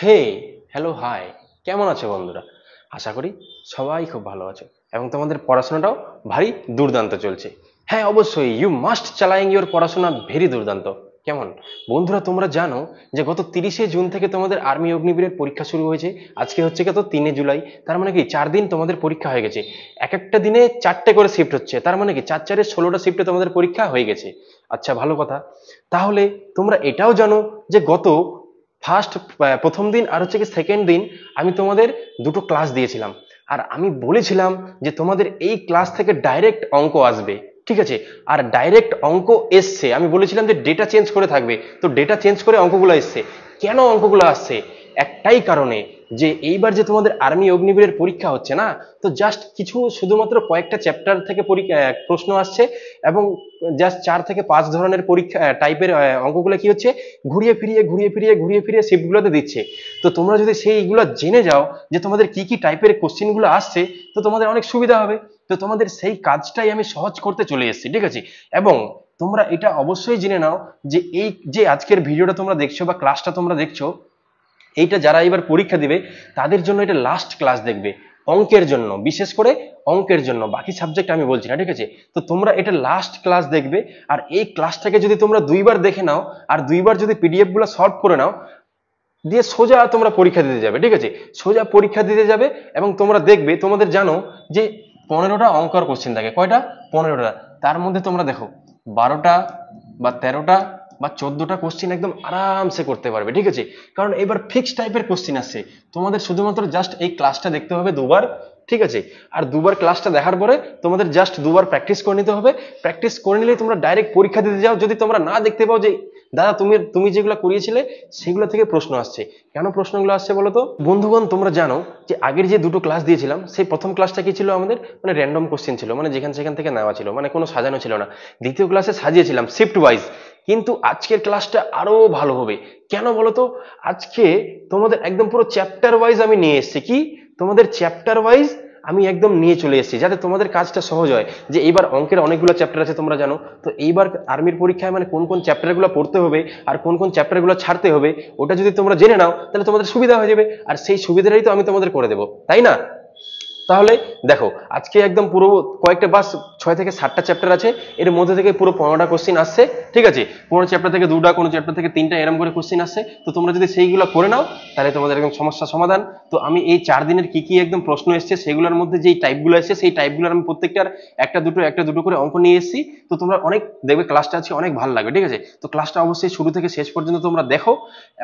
হে, hello, high. কেমন আছো বন্ধুরা? আশা করি সবাই খুব ভালো আছো এবং তোমাদের পড়াশোনাটাও ভারী দুর্দান্ত চলছে। হ্যাঁ, অবশ্যই ইউ মাস্ট চালাইং ইউর পড়াশোনা ভেরি দুর্দান্ত। কেমন বন্ধুরা, তোমরা জানো যে গত 30শে জুন থেকে তোমাদের আর্মি অগ্নিবীরের পরীক্ষা শুরু হয়েছে। আজকে হচ্ছে কত, 3 জুলাই। তার মানে কি 4 দিন তোমাদের পরীক্ষা হয়ে গেছে। এক একটা দিনে 4টে করে শিফট হচ্ছে, তার মানে কি 4 4 16টা শিফটে তোমাদের পরীক্ষা হয়ে গেছে। আচ্ছা, ভালো কথা। তাহলে তোমরা এটাও জানো যে গত প্রথম দিন আর হচ্ছে কি সেকেন্ড দিন আমি তোমাদের দুটো ক্লাস দিয়েছিলাম। আর আমি বলেছিলাম যে তোমাদের এই ক্লাস থেকে ডাইরেক্ট অঙ্ক আসবে। ঠিক আছে? আর ডাইরেক্ট অঙ্ক এসছে। আমি বলেছিলাম যে ডেটা চেঞ্জ করে থাকবে, তো ডেটা চেঞ্জ করে অঙ্কগুলো এসছে। কেন অঙ্কগুলো আসছে? একটাই কারণে, যে এইবার যে তোমাদের আর্মি অগ্নিবীরের পরীক্ষা হচ্ছে না, তো জাস্ট কিছু শুধুমাত্র কয়েকটা চ্যাপ্টার থেকে প্রশ্ন আসছে। এবং জাস্ট 4 থেকে 5 ধরনের পরীক্ষা টাইপের অঙ্কগুলো কি হচ্ছে, ঘুরিয়ে ফিরিয়ে শিফটগুলোতে দিচ্ছে। তো তোমরা যদি সেইগুলো জেনে যাও যে তোমাদের কি কি টাইপের কোশ্চেন গুলো আসছে, তো তোমাদের অনেক সুবিধা হবে। তো তোমাদের সেই কাজটাই আমি সহজ করতে চলে এসেছি। ঠিক আছে? এবং তোমরা এটা অবশ্যই জেনে নাও যে এই যে আজকের ভিডিওটা তোমরা দেখছো বা ক্লাসটা তোমরা দেখছো, এইটা যারা এবার পরীক্ষা দিবে তাদের জন্য এটা লাস্ট ক্লাস দেখবে। অঙ্কের জন্য, বিশেষ করে অঙ্কের জন্য, বাকি সাবজেক্ট আমি বলছি না। ঠিক আছে? তো তোমরা এটা লাস্ট ক্লাস দেখবে। আর এই ক্লাসটাকে যদি তোমরা 2বার দেখে নাও আর 2বার যদি পিডিএফ গুলো সলভ করে নাও, দিয়ে সোজা তোমরা পরীক্ষা দিতে যাবে। ঠিক আছে? সোজা পরীক্ষা দিতে যাবে এবং তোমরা দেখবে, তোমাদের জানো যে 15টা অঙ্কের কোশ্চেন থাকে। কয়টা? 15টা। তার মধ্যে তোমরা দেখো 12টা বা 13টা বা 14টা কোশ্চেন একদম আরামসে করতে পারবে। ঠিক আছে? কারণ এবার ফিক্স টাইপের কোশ্চেন আসছে। তোমাদের শুধুমাত্র জাস্ট এই ক্লাসটা দেখতে হবে 2বার। ঠিক আছে? আর 2বার ক্লাসটা দেখার পরে তোমাদের জাস্ট 2বার প্র্যাকটিস করে নিতে হবে। প্র্যাকটিস করে নিলেই তোমরা ডাইরেক্ট পরীক্ষা দিতে যাও। যদি তোমরা না দেখতে পাও যে দাদা তুমি তুমি যেগুলো করিয়েছিলে সেগুলো থেকে প্রশ্ন আসছে, কেন প্রশ্নগুলো আসছে বলো তো? বন্ধুগণ, তোমরা জানো যে আগের যে দুটো ক্লাস দিয়েছিলাম, সেই প্রথম ক্লাসটা কি ছিল আমাদের, মানে র্যান্ডম কোশ্চেন ছিল, মানে যেখান সেখান থেকে নেওয়া ছিল, মানে কোনো সাজানো ছিল না। দ্বিতীয় ক্লাসে সাজিয়েছিলাম শিফট ওয়াইজ। কিন্তু আজকের ক্লাসটা আরো ভালো হবে। কেন বলো তো? আজকে তোমাদের একদম পুরো চ্যাপ্টার ওয়াইজ আমি নিয়ে এসেছি। কি, তোমাদের চ্যাপ্টার ওয়াইজ আমি একদম নিয়ে চলে এসেছি, যাতে তোমাদের কাজটা সহজ হয়। যে এইবার অঙ্কের অনেকগুলো চ্যাপ্টার আছে তোমরা জানো, তো এইবার আর্মির পরীক্ষায় মানে কোন কোন চ্যাপ্টারগুলো পড়তে হবে আর কোন কোন চ্যাপ্টারগুলো ছাড়তে হবে, ওটা যদি তোমরা জেনে নাও তাহলে তোমাদের সুবিধা হয়ে যাবে। আর সেই সুবিধাটাই তো আমি তোমাদের করে দেবো, তাই না? তাহলে দেখো, আজকে একদম পুরো কয়েকটা বাস 6 থেকে 7টা চ্যাপ্টার আছে। এর মধ্যে থেকে পুরো 15টা কোশ্চেন আসছে। ঠিক আছে? কোনো চ্যাপ্টার থেকে 2টা, কোনো চ্যাপ্টার থেকে 3টা, এরকম করে কোশ্চেন আসছে। তো তোমরা যদি সেইগুলো করে নাও তাহলে তোমাদের একদম সমস্যা সমাধান। তো আমি এই 4 দিনের কি কি একদম প্রশ্ন এসছে সেগুলোর মধ্যে যেই টাইপগুলো এসছে সেই টাইপগুলোর আমি প্রত্যেকটার একটা দুটো করে অঙ্ক নিয়ে এসেছি। তো তোমরা অনেক দেখবে ক্লাসটা আছে, অনেক ভালো লাগবে। ঠিক আছে? তো ক্লাসটা অবশ্যই শুরু থেকে শেষ পর্যন্ত তোমরা দেখো।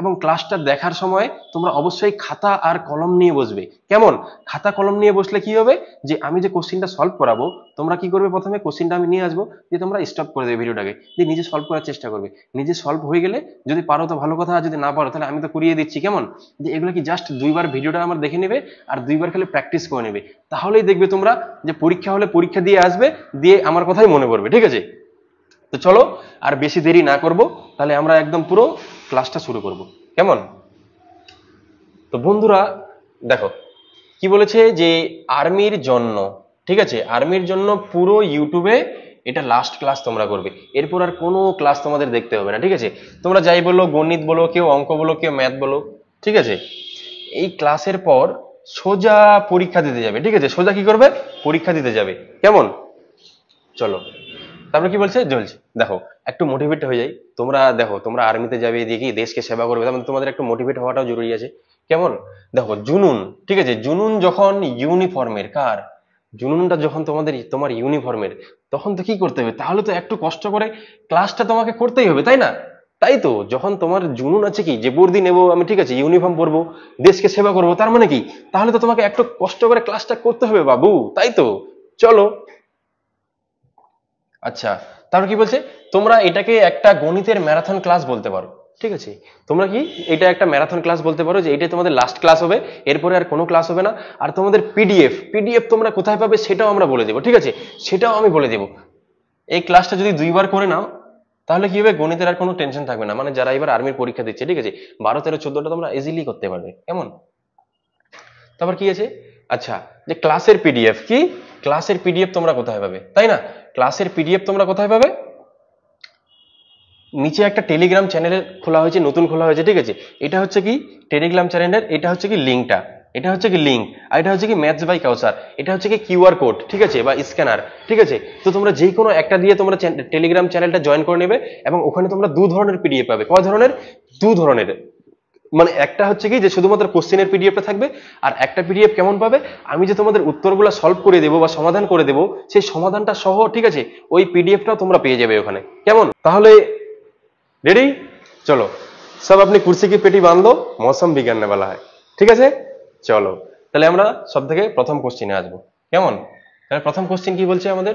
এবং ক্লাসটা দেখার সময় তোমরা অবশ্যই খাতা আর কলম নিয়ে বসবে। কেমন? খাতা কলম নিয়ে বসলে কি হবে, যে আমি যে কোশ্চেনটা সলভ করাবো, তোমরা কি করবে, প্রথমে কোশ্চেনটা আমি নিয়ে আসবো, দিয়ে তোমরা স্টপ করে দেবে ভিডিওটাকে, দিয়ে নিজে সলভ করার চেষ্টা করবে। নিজে সলভ হয়ে গেলে যদি পারো তো ভালো কথা, আর যদি না পারো তাহলে আমি তো করিয়ে দিচ্ছি। কেমন? যে এগুলো কি জাস্ট 2বার ভিডিওটা আমার দেখে নেবে আর 2বার খালি প্র্যাকটিস করে নেবে। তাহলেই দেখবে তোমরা যে পরীক্ষা হলে পরীক্ষা দিয়ে আসবে, দিয়ে আমার কথাই মনে পড়বে। ঠিক আছে? তো চলো, আর বেশি দেরি না করব, তাহলে আমরা একদম পুরো ক্লাসটা শুরু করব। কেমন? তো বন্ধুরা দেখো, কি বলেছে যে আর্মির জন্য, ঠিক আছে, আর্মির জন্য পুরো ইউটিউবে এটা লাস্ট ক্লাস তোমরা করবে। এরপর আর কোনো ক্লাস তোমাদের দেখতে হবে না। ঠিক আছে? তোমরা যাই বলো, গণিত বলো, কেউ অঙ্ক বলো, কেউ ম্যাথ বলো, ঠিক আছে, এই ক্লাসের পর সোজা পরীক্ষা দিতে যাবে। ঠিক আছে? সোজা কি করবে, পরীক্ষা দিতে যাবে। কেমন? চলো, তারপরে কি বলছে জ্বলছে, দেখো একটু মোটিভেট হয়ে যাই। তোমরা দেখো, তোমরা আর্মিতে যাবে, দেখি দেশকে সেবা করবে, তার মধ্যে তোমাদের একটু মোটিভেট হওয়াটাও জরুরি আছে। কেমন? দেখো জুনুন, ঠিক আছে, জুনুন যখন ইউনিফর্মের, কার জুনুনটা যখন তোমার ইউনিফর্মের, তখন তো কি করতে হবে, তাহলে তো একটু কষ্ট করে ক্লাসটা তোমাকে করতেই হবে, তাই না? তাই তো, যখন তোমার জুনুন আছে কি যে বর্দি নেবো আমি, ঠিক আছে, ইউনিফর্ম পরবো, দেশকে সেবা করবো, তার মানে কি, তাহলে তো তোমাকে একটু কষ্ট করে ক্লাসটা করতে হবে বাবু, তাই তো? চলো। আচ্ছা, তারপর কি বলছে, তোমরা এটাকে একটা গণিতের ম্যারাথন ক্লাস বলতে পারো। ঠিক আছে? তোমরা কি এটা একটা ম্যারাথন ক্লাস বলতে পারো, যে এটাই তোমাদের লাস্ট ক্লাস হবে, এরপরে আর কোনো ক্লাস হবে না। আর তোমাদের পিডিএফ তোমরা কোথায় পাবে সেটাও আমরা বলে দেবো। ঠিক আছে? সেটাও আমি বলে দেবো। এই ক্লাসটা যদি 2বার করে নাও তাহলে কি হবে, গণিতের আর কোনো টেনশন থাকবে না। মানে যারা এবার আর্মির পরীক্ষা দিচ্ছে, ঠিক আছে, 12 13 14টা তোমরা ইজিলি করতে পারবে। কেমন? তারপর কি আছে, আচ্ছা, যে ক্লাসের পিডিএফ, কি ক্লাসের পিডিএফ তোমরা কোথায় পাবে, তাই না? ক্লাসের পিডিএফ তোমরা কোথায় পাবে, নিচে একটা টেলিগ্রাম চ্যানেল খোলা হয়েছে, নতুন খোলা হয়েছে, ঠিক আছে। এটা হচ্ছে কি টেলিগ্রাম চ্যানেলের, এটা হচ্ছে কি লিঙ্কটা, এটা হচ্ছে কি লিঙ্ক, আর এটা হচ্ছে কি ম্যাথস বাই কাউসার, এটা হচ্ছে কি কিউআর কোড, ঠিক আছে, বা স্ক্যানার, ঠিক আছে। তো তোমরা যে কোনো একটা দিয়ে তোমরা টেলিগ্রাম চ্যানেলটা জয়েন করে নেবে এবং ওখানে তোমরা দু ধরনের পিডিএফ পাবে। কয় ধরনের? দু ধরনের। মানে একটা হচ্ছে কি যে শুধুমাত্র কোশ্চেনের পিডিএফটা থাকবে, আর একটা পিডিএফ কেমন পাবে, আমি যে তোমাদের উত্তরগুলো সলভ করে দেবো বা সমাধান করে দেবো, সেই সমাধানটা সহ, ঠিক আছে, ওই পিডিএফটাও তোমরা পেয়ে যাবে ওখানে। কেমন? তাহলে রেডি? চলো সব আপনি কুর্সি কি পেটি বাঁধ লো, মৌসম বিজ্ঞানে বলা হয়, ঠিক আছে। চলো তাহলে আমরা সব থেকে প্রথম কোশ্চিনে আসবো। কেমন? তাহলে প্রথম কোশ্চিন কি বলছে আমাদের?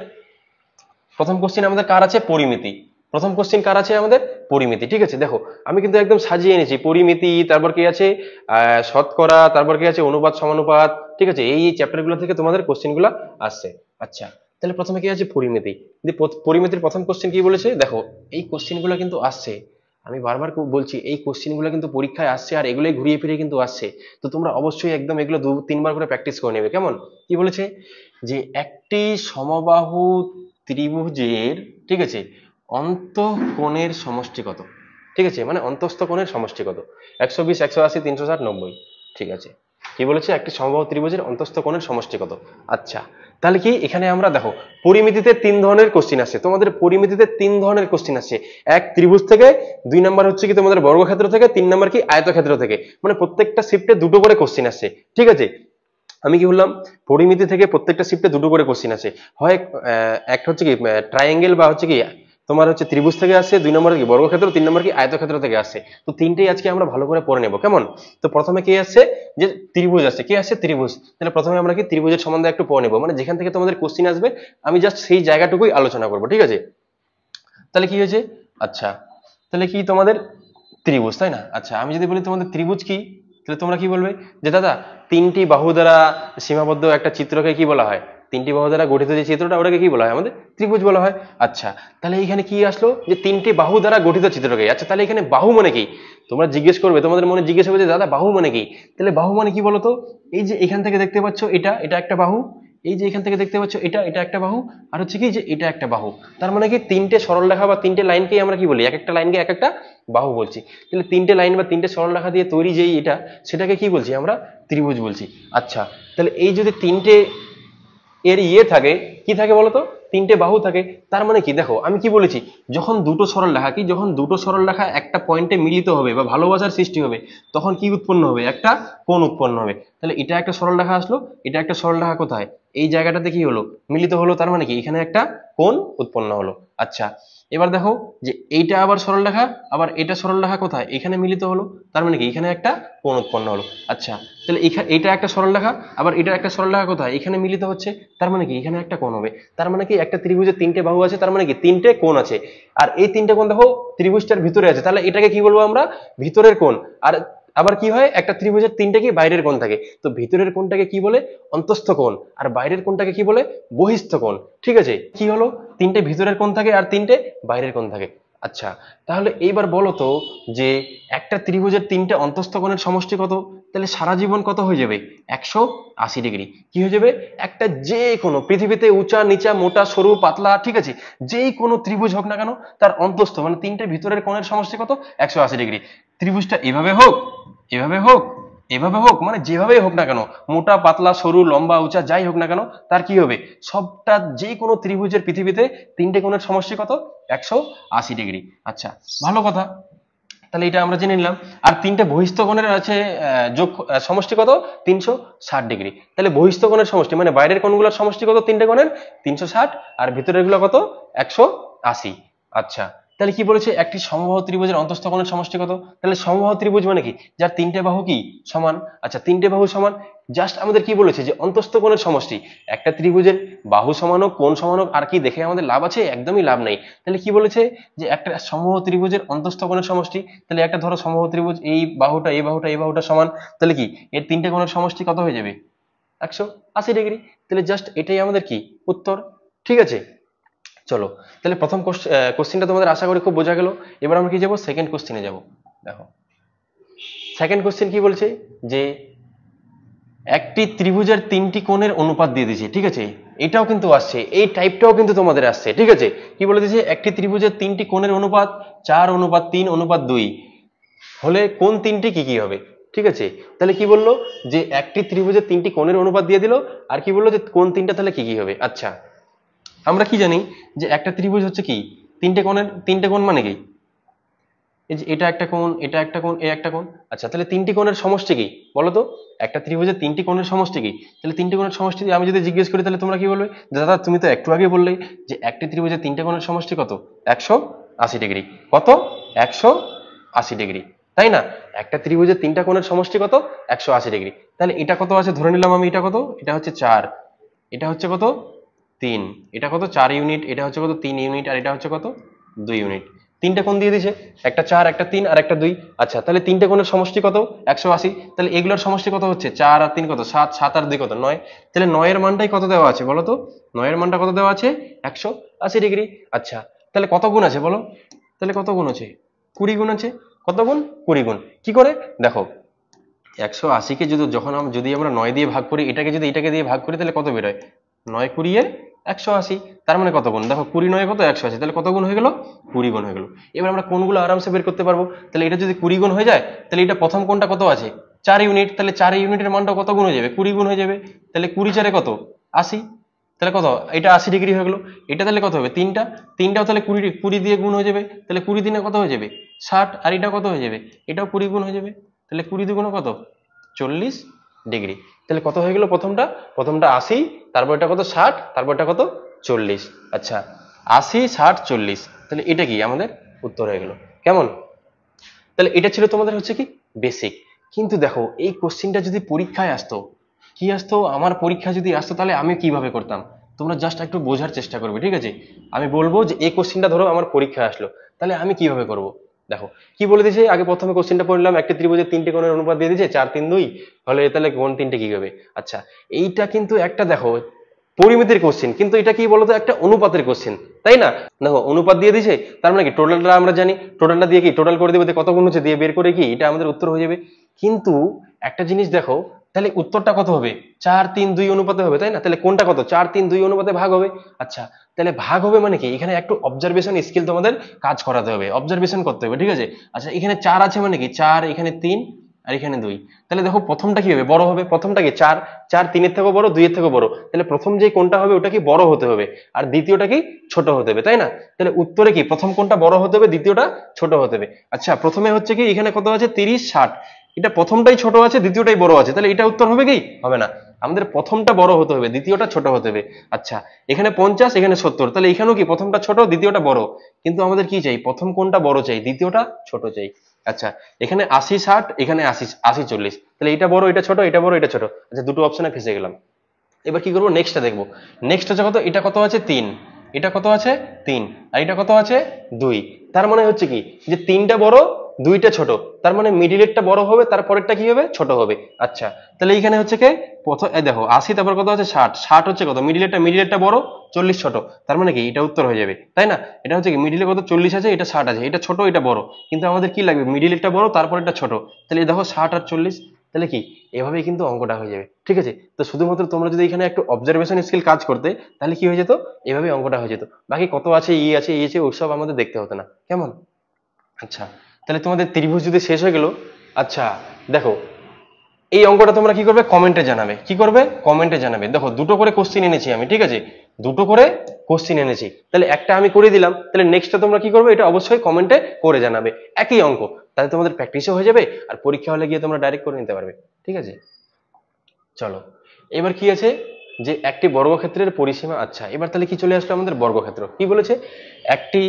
প্রথম কোশ্চিন আমাদের কার আছে? পরিমিতি। প্রথম কোশ্চিন কার আছে আমাদের? পরিমিতি, ঠিক আছে। দেখো আমি কিন্তু একদম সাজিয়ে এনেছি, পরিমিতি, তারপর কি আছে শতকরা, তারপর কি আছে অনুপাত সমানুপাত, ঠিক আছে। এই চ্যাপ্টার গুলো থেকে তোমাদের কোশ্চিন গুলো আসছে। আচ্ছা তাহলে প্রথমে কি আছে? পরিমিতি। পরিমিতির প্রথম কোশ্চিন কি বলেছে দেখো, এই কোশ্চিন গুলো কিন্তু আসছে, আমি বারবার বলছি এই কোশ্চিন গুলো কিন্তু পরীক্ষায় আসছে, আর এগুলোই ঘুরিয়ে ফিরিয়ে কিন্তু আসছে। তো তোমরা অবশ্যই একদম এগুলো 2-3 বার করে প্র্যাকটিস করে নেবে। কেমন? কি বলেছে যে একটি সমবাহু ত্রিভুজের, ঠিক আছে, অন্তঃকোণের সমষ্টি কত, ঠিক আছে, মানে অন্তস্থ কোণের সমষ্টি কত? 120, 180, 360, 90, ঠিক আছে। কি বলেছে? একটি সমবাহু ত্রিভুজের অন্তস্থ কোণের সমষ্টি কত। আচ্ছা তাহলে কি এখানে আমরা দেখো পরিমিতিতে 3 ধরনের কোশ্চিন আসছে, তোমাদের পরিমিতিতে 3 ধরনের কোশ্চিন আসছে। এক ত্রিভুজ থেকে, 2 নাম্বার হচ্ছে কি তোমাদের বর্গক্ষেত্র থেকে, 3 নাম্বার কি আয়তক্ষেত্র থেকে, মানে প্রত্যেকটা শিফটে 2টো করে কোশ্চিন আসছে, ঠিক আছে। আমি কি বললাম? পরিমিতি থেকে প্রত্যেকটা শিফটে 2টো করে কোশ্চিন আছে, হয় একটা হচ্ছে কি ট্রায়াঙ্গেল বা হচ্ছে কি তোমার হচ্ছে ত্রিভুজ থেকে আসছে, 2 নম্বর কি বর্গক্ষেত্র, 3 নম্বর কি আয়তক্ষেত্র থেকে আসছে। তো তিনটেই আজকে আমরা ভালো করে পড়ে নেব। কেমন? তো প্রথমে কি আসছে? যে ত্রিভুজ আসছে। কি আসছে? ত্রিভুজ। তাহলে প্রথমে আমরা কি ত্রিভুজের সম্বন্ধে একটু পড়ে নেব, মানে যেখান থেকে তোমাদের কোশ্চিন আসবে আমি জাস্ট সেই জায়গাটুকুই আলোচনা করব, ঠিক আছে। তাহলে কি হয়েছে? আচ্ছা তাহলে কি তোমাদের ত্রিভুজ, তাই না? আচ্ছা আমি যদি বলি তোমাদের ত্রিভুজ কি, তাহলে তোমরা কি বলবে যে দাদা 3টি বাহু দ্বারা সীমাবদ্ধ একটা চিত্রকে কি বলা হয়? 3টি বাহু দ্বারা গঠিত যে চিত্রটা, ওটাকে কি বলা হয়? আমাদের ত্রিভুজ বলা হয়। আচ্ছা তাহলে এখানে কি আসলো? যে 3টি বাহু দ্বারা গঠিত চিত্রকে। আচ্ছা তাহলে এখানে বাহু মানে কি? তোমরা জিজ্ঞেস করবে, তোমাদের মনে জিজ্ঞেস হবে যে দাদা বাহু মানে কি? তাহলে বাহু মানে কি বলতো? এই যে এখান থেকে দেখতে পাচ্ছ এটা, এটা একটা বাহু, এই যে এখান থেকে দেখতে পাচ্ছ এটা, এটা একটা বাহু, আর হচ্ছে কি যে এটা একটা বাহু। তার মানে কি 3টে সরলরেখা বা 3টে লাইনকেই আমরা কি বলি? এক একটা লাইনকে এক একটা বাহু বলছি। তাহলে 3টে লাইন বা 3টে সরলরেখা দিয়ে তৈরি যেই এটা, সেটাকে কি বলছি আমরা? ত্রিভুজ বলছি। আচ্ছা তাহলে এই যদি 3টে এর থাকে, কি থাকে বলতো? 3টে বাহু থাকে। তার মানে কি দেখো আমি কি বলেছি, যখন দুটো সরলরেখা কি, যখন দুটো সরলরেখা একটা পয়েন্টে মিলিত হবে বা ভালোবাসার সৃষ্টি হবে, তখন কি উৎপন্ন হবে? একটা কোণ উৎপন্ন হবে। তাহলে এটা একটা সরলরেখা আসলো, এটা একটা সরলরেখা কোথায়? এই জায়গাটাতে কি হলো? মিলিত হলো। তার মানে কি এখানে একটা কোণ উৎপন্ন হলো। আচ্ছা এবার দেখো যে এইটা আবার সরলরেখা, আবার এটা সরলরেখা কোথায়? এখানে মিলিত হলো। তার মানে কি এখানে একটা কোণ উৎপন্ন হলো। আচ্ছা তাহলে এটা একটা সরলরেখা, আবার এটা একটা সরলরেখা কোথায়? এখানে মিলিত হচ্ছে। তার মানে কি এখানে একটা কোণ হবে। তার মানে কি একটা ত্রিভুজের 3টে বাহু আছে, তার মানে কি 3টে কোণ আছে। আর এই 3টে কোণ দেখো ত্রিভুজটার ভিতরে আছে, তাহলে এটাকে কি বলবো আমরা? ভিতরের কোণ। আর আবার কি হয়, একটা ত্রিভুজের 3টে কি বাইরের কোণ থাকে, তো ভিতরের কোণটাকে কি বলে? অন্তস্থ কোণ। আর বাইরের কোণটাকে কি বলে? বহিস্থ কোণ। ঠিক আছে, কি হলো? 3টে ভিতরের কোণ থাকে আর 3টে বাইরের কোণ থাকে। আচ্ছা তাহলে এইবার বলো তো যে একটা ত্রিভুজের 3টে অন্তস্থ কোণের সমষ্টি কত? তাহলে সারা জীবন কত হয়ে যাবে? 180 ডিগ্রি। কি হয়ে যাবে? একটা যে কোনো পৃথিবীতে উঁচা নিচা মোটা সরু পাতলা, ঠিক আছে, যেই কোনো ত্রিভুজ হোক না কেন, তার অন্তস্থ মানে 3টে ভিতরের কোণের সমষ্টি কত? 180 ডিগ্রি। ত্রিভুজটা এভাবে হোক, এভাবে হোক, এভাবে হোক, মানে যেভাবেই হোক না কেন, মোটা পাতলা সরু লম্বা উঁচা যাই হোক না কেন, তার কি হবে? সবটা যে কোনো ত্রিভুজের পৃথিবীতে 3টে কোণের সমষ্টি কত? 180 ডিগ্রি। আচ্ছা ভালো কথা, তাহলে এটা আমরা জেনে নিলাম। আর 3টে বহিস্থ কোণের আছে সমষ্টি কত? 360 ডিগ্রি। তাহলে বহিস্থ কোণের সমষ্টি মানে বাইরের কোণগুলোর সমষ্টি কত? 3টে কোণের 360, আর ভিতরের গুলো কত? 180। আচ্ছা তাহলে কি বলেছে? একটি সমবাহু ত্রিভুজের অন্তস্থ কোণের সমষ্টি কত? তাহলে সমবাহু ত্রিভুজ মানে কি? যার 3টে বাহু কি সমান। আচ্ছা 3টে বাহু সমান, জাস্ট আমাদের কি বলেছে? যে অন্তস্থ কোণের সমষ্টি। একটা ত্রিভুজের বাহু সমান হোক, কোণ সমান হোক, আর কি দেখে আমাদের লাভ আছে? একদমই লাভ নেই। তাহলে কি বলেছে? যে একটা সমবাহু ত্রিভুজের অন্তস্থ কোণের সমষ্টি। তাহলে একটা ধরো সমবাহু ত্রিভুজ, এই বাহুটা এই বাহুটা এই বাহুটা সমান, তাহলে কি এর 3টে কোণের সমষ্টি কত হয়ে যাবে? 180 ডিগ্রি। তাহলে জাস্ট এটাই আমাদের কি উত্তর। ঠিক আছে, চলো তাহলে প্রথম কোশ্চেনটা তোমাদের আশা করি খুব বোঝা গেল। এবার আমরা কি যাবো? সেকেন্ড কোশ্চেনে যাব। দেখো সেকেন্ড কোশ্চেন কি বলছে, যে একটি ত্রিভুজের 3টি কোণের অনুপাত দিয়ে দিয়েছে। ঠিক আছে, এটাও কিন্তু আসছে, এই টাইপটাও কিন্তু তোমাদের আসছে, ঠিক আছে। কি বলে দিয়েছে, একটি ত্রিভুজের তিনটি কোণের অনুপাত 4:3:2 হলে কোন তিনটি কি কি হবে, ঠিক আছে। তাহলে কি বললো যে একটি ত্রিভুজের তিনটি কোণের অনুপাত দিয়ে দিল, আর কি বললো যে কোন তিনটা তাহলে কি কি হবে। আচ্ছা, আমরা কি জানি যে একটা ত্রিভুজ হচ্ছে কি তিনটে কোণ মানে কি, এই যে এটা একটা কোণ, এটা একটা কোণ, এই একটা কোণ। আচ্ছা, তাহলে তিনটি কোণের সমষ্টি কি বলো তো, একটা ত্রিভুজের তিনটি কোণের সমষ্টি কি। তাহলে তিনটি কোণের সমষ্টি আমি যদি জিজ্ঞেস করি তাহলে তোমরা কি বলবে, দাদা তুমি তো একটু আগে বললে যে একটি ত্রিভুজের তিনটে কোণের সমষ্টি কত, 180 ডিগ্রি। কত, 180 ডিগ্রি, তাই না। একটা ত্রিভুজের তিনটা কোণের সমষ্টি কত, 180 ডিগ্রি। তাহলে এটা কত আছে ধরে নিলাম আমি, এটা কত, এটা হচ্ছে 4, এটা হচ্ছে কত 3, এটা কত 4 ইউনিট, এটা হচ্ছে কত 3 ইউনিট, আর এটা হচ্ছে কত 2 ইউনিট। তিনটে কোণ দিয়ে দিয়েছে, একটা 4, একটা 3 আর একটা 2। আচ্ছা, তাহলে তিনটে কোণের সমষ্টি কত, 180। তাহলে এগুলোর সমষ্টি কত হচ্ছে, 4 আর 3 কত 7, 7 আর 2 কত 9। তাহলে 9 এর মানটাই কত দেওয়া আছে বলো তো, 9 এর মানটা কত দেওয়া আছে, 180 ডিগ্রি। আচ্ছা, তাহলে কত গুণ আছে বলো, তাহলে কত গুণ আছে, 20 গুণ আছে। কত গুণ, 20 গুণ। কি করে দেখো, 180-কে যদি আমরা 9 দিয়ে ভাগ করি, এটাকে যদি এটাকে দিয়ে ভাগ করি তাহলে কত বেরোয়, 9×20=180। তার মানে কত গুণ, দেখো 20×9 কত 180, তাহলে কত গুণ হয়ে গেল, 20 গুণ হয়ে গেল। এবার আমরা কোণগুলো আরামসে বের করতে পারবো। তাহলে এটা যদি 20 গুণ হয়ে যায়, তাহলে এটা প্রথম কোণটা কত আছে, 4 ইউনিট, তাহলে 4 ইউনিটের মানটা কত গুণ হয়ে যাবে, 20 গুণ হয়ে যাবে। তাহলে 20×4 কত, 80। তাহলে কত, এটা 80 ডিগ্রি হয়ে গেল। এটা তাহলে কত হবে, তিনটাও তাহলে 20 দিয়ে গুণ হয়ে যাবে। তাহলে 20 দিনে কত হয়ে যাবে, 60। আর এটা কত হয়ে যাবে, এটাও 20 গুণ হয়ে যাবে। তাহলে 20 দুগুণে কত, 40 ডিগ্রি। তাহলে কত হয়ে গেল, প্রথমটা 80, তারপর এটা কত 60, তারপর এটা কত 40। আচ্ছা, 80, 60, 40, তাহলে এটা কি আমাদের উত্তর হয়ে গেল। কেমন, তাহলে এটা ছিল তোমাদের হচ্ছে কি বেসিক। কিন্তু দেখো এই কোশ্চিনটা যদি পরীক্ষায় আসতো, কি আসতো, আমার পরীক্ষা যদি আসতো তাহলে আমি কিভাবে করতাম, তোমরা জাস্ট একটু বোঝার চেষ্টা করবে, ঠিক আছে। আমি বলবো যে এই কোশ্চিনটা ধরো আমার পরীক্ষায় আসলো, তাহলে আমি কিভাবে করব। দেখো কি বলে দিয়েছে, আগে প্রথমে কোশ্চিনটা পড়লাম, একটি ত্রিভুজের তিনটে কোণের অনুপাত দিয়ে দিয়েছে 4:3:2 হলে তাহলে কোণ তিনটে কি হবে। আচ্ছা, এইটা কিন্তু একটা দেখো পরিমিতির কোশ্চিন, কিন্তু এটা কি বলতো একটা অনুপাতের কোশ্চিন, তাই না। দেখো অনুপাত দিয়ে দিয়েছে, তার মানে কি টোটালটা আমরা জানি, টোটালটা দিয়ে কি টোটাল করে দেবে, কত গুণ হচ্ছে দিয়ে বের করে কি এটা আমাদের উত্তর হয়ে যাবে। কিন্তু একটা জিনিস দেখো, তাহলে উত্তরটা কত হবে, 4:3:2 অনুপাতে হবে, তাই না। তাহলে কোনটা কত, 4:3:2 অনুপাতে ভাগ হবে। আচ্ছা, তাহলে ভাগ হবে মানে কি, এখানে একটু অবজারভেশন স্কিল তোমাদের কাজ করাতে হবে, অবজারভেশন করতে হবে, ঠিক আছে। আচ্ছা, এখানে 4 আছে মানে কি 4, এখানে 3 আর এখানে 2। তাহলে দেখো প্রথমটা কি হবে, বড় হবে, প্রথমটা কি 4, 4 3-এর থেকেও বড়, 2-এর থেকেও বড়। তাহলে প্রথম যে কোণটা হবে ওটা কি বড় হতে হবে, আর দ্বিতীয়টা কি ছোট হতে হবে, তাই না। তাহলে উত্তরে কি প্রথম কোণটা বড় হতে হবে, দ্বিতীয়টা ছোট হতে হবে। আচ্ছা, প্রথমে হচ্ছে কি এখানে কত আছে 30, 60, এটা প্রথমটাই ছোট আছে, দ্বিতীয়টাই বড় আছে, তাহলে এটা উত্তর হবে কি, হবে না। আমাদের প্রথমটা বড় হতে হবে, দ্বিতীয়টা ছোট হতে হবে। আচ্ছা, এখানে 50, এখানে 70, তাহলে এখানেও কি প্রথমটা ছোট, দ্বিতীয়টা বড়। কিন্তু আমাদের কি চাই, প্রথম কোণটা বড় চাই, দ্বিতীয়টা ছোট চাই। আচ্ছা, এখানে 80, 60, এখানে 80, 80, 40, তাহলে এটা বড়, এটা ছোট, এটা বড়, এটা ছোট। আচ্ছা, দুটো অপশনে ফেসে গেলাম। এবার কি করবো, নেক্সটটা দেখবো। নেক্সট হচ্ছে কত, এটা কত আছে 3, এটা কত আছে 3, আর এটা কত আছে 2। তার মানে হচ্ছে কি যে 3টা বড়, 2টা ছোট, তার মানে মিডিলেরটা বড় হবে, তারপরেরটা কি হবে, ছোট হবে। আচ্ছা, তাহলে এইখানে হচ্ছে কি প্রথম দেখো 80, তারপর কত আছে 60, 60 হচ্ছে কত, মিডিলেরটা বড়, 40 ছোট, তার মানে কি এটা উত্তর হয়ে যাবে, তাই না। এটা হচ্ছে কি মিডিলে কত 40 আছে, এটা 60 আছে, এটা ছোট, এটা বড়, কিন্তু আমাদের কি লাগবে, মিডিলেরটা বড়, তারপরেরটা ছোট। তাহলে দেখো 60 আর 40, তাহলে কি এভাবেই কিন্তু অঙ্কটা হয়ে যাবে, ঠিক আছে। তো শুধুমাত্র তোমরা যদি এখানে একটু অবজারভেশন স্কিল কাজ করতে, তাহলে কি হয়ে যেত, এভাবেই অঙ্কটা হয়ে যেত। বাকি কত আছে, ই আছে, ই আছে, ওসব আমাদের দেখতে হতো না, কেমন। আচ্ছা, তাহলে তোমাদের ত্রিভুজ যদি শেষ হয়ে গেল। আচ্ছা, দেখো এই অঙ্কটা তোমরা কি করবে, কমেন্টে জানাবে, কি করবে, কমেন্টে জানাবে। দেখো দুটো করে কোশ্চিন এনেছি আমি, ঠিক আছে, দুটো করে কোশ্চিন এনেছি। তাহলে একটা আমি করে দিলাম, তাহলে নেক্সটটা তোমরা কি করবে, এটা অবশ্যই কমেন্টে করে জানাবে, একই অঙ্ক, তাহলে তোমাদের প্র্যাকটিসও হয়ে যাবে, আর পরীক্ষা হলে গিয়ে তোমরা ডাইরেক্ট করে নিতে পারবে, ঠিক আছে। চলো, এবার কি আছে, যে একটি বর্গক্ষেত্রের পরিসীমা। আচ্ছা, এবার তাহলে কি চলে আসলো আমাদের বর্গক্ষেত্র, কি বলেছে, একটি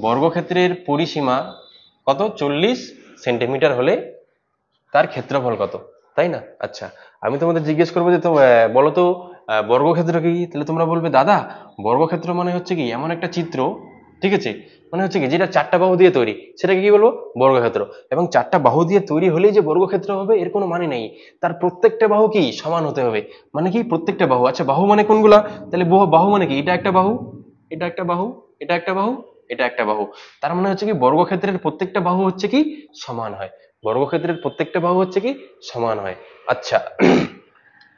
বর্গক্ষেত্রের পরিসীমা কত 40 সেন্টিমিটার হলে তার ক্ষেত্রফল কত, তাই না। আচ্ছা, আমি তোমাদের জিজ্ঞেস করবো যে বলো তো বর্গক্ষেত্র কি, তাহলে তোমরা বলবে দাদা বর্গক্ষেত্র মানে হচ্ছে কি এমন একটা চিত্র, ঠিক আছে, মানে হচ্ছে কি যেটা 4টা বাহু দিয়ে তৈরি, সেটাকে কি বলবো, বর্গক্ষেত্র। এবং 4টা বাহু দিয়ে তৈরি হলেই যে বর্গক্ষেত্র হবে এর কোনো মানে নেই, তার প্রত্যেকটা বাহু কি সমান হতে হবে। মানে কি প্রত্যেকটা বাহু, আচ্ছা বাহু মানে কোনগুলা, তাহলে বাহু মানে কি, এটা একটা বাহু, এটা একটা বাহু, এটা একটা বাহু, এটা একটা বাহু। তার মানে হচ্ছে কি বর্গক্ষেত্রের প্রত্যেকটা বাহু হচ্ছে কি সমান হয়, বর্গক্ষেত্রের প্রত্যেকটা বাহু হচ্ছে কি সমান হয়। আচ্ছা,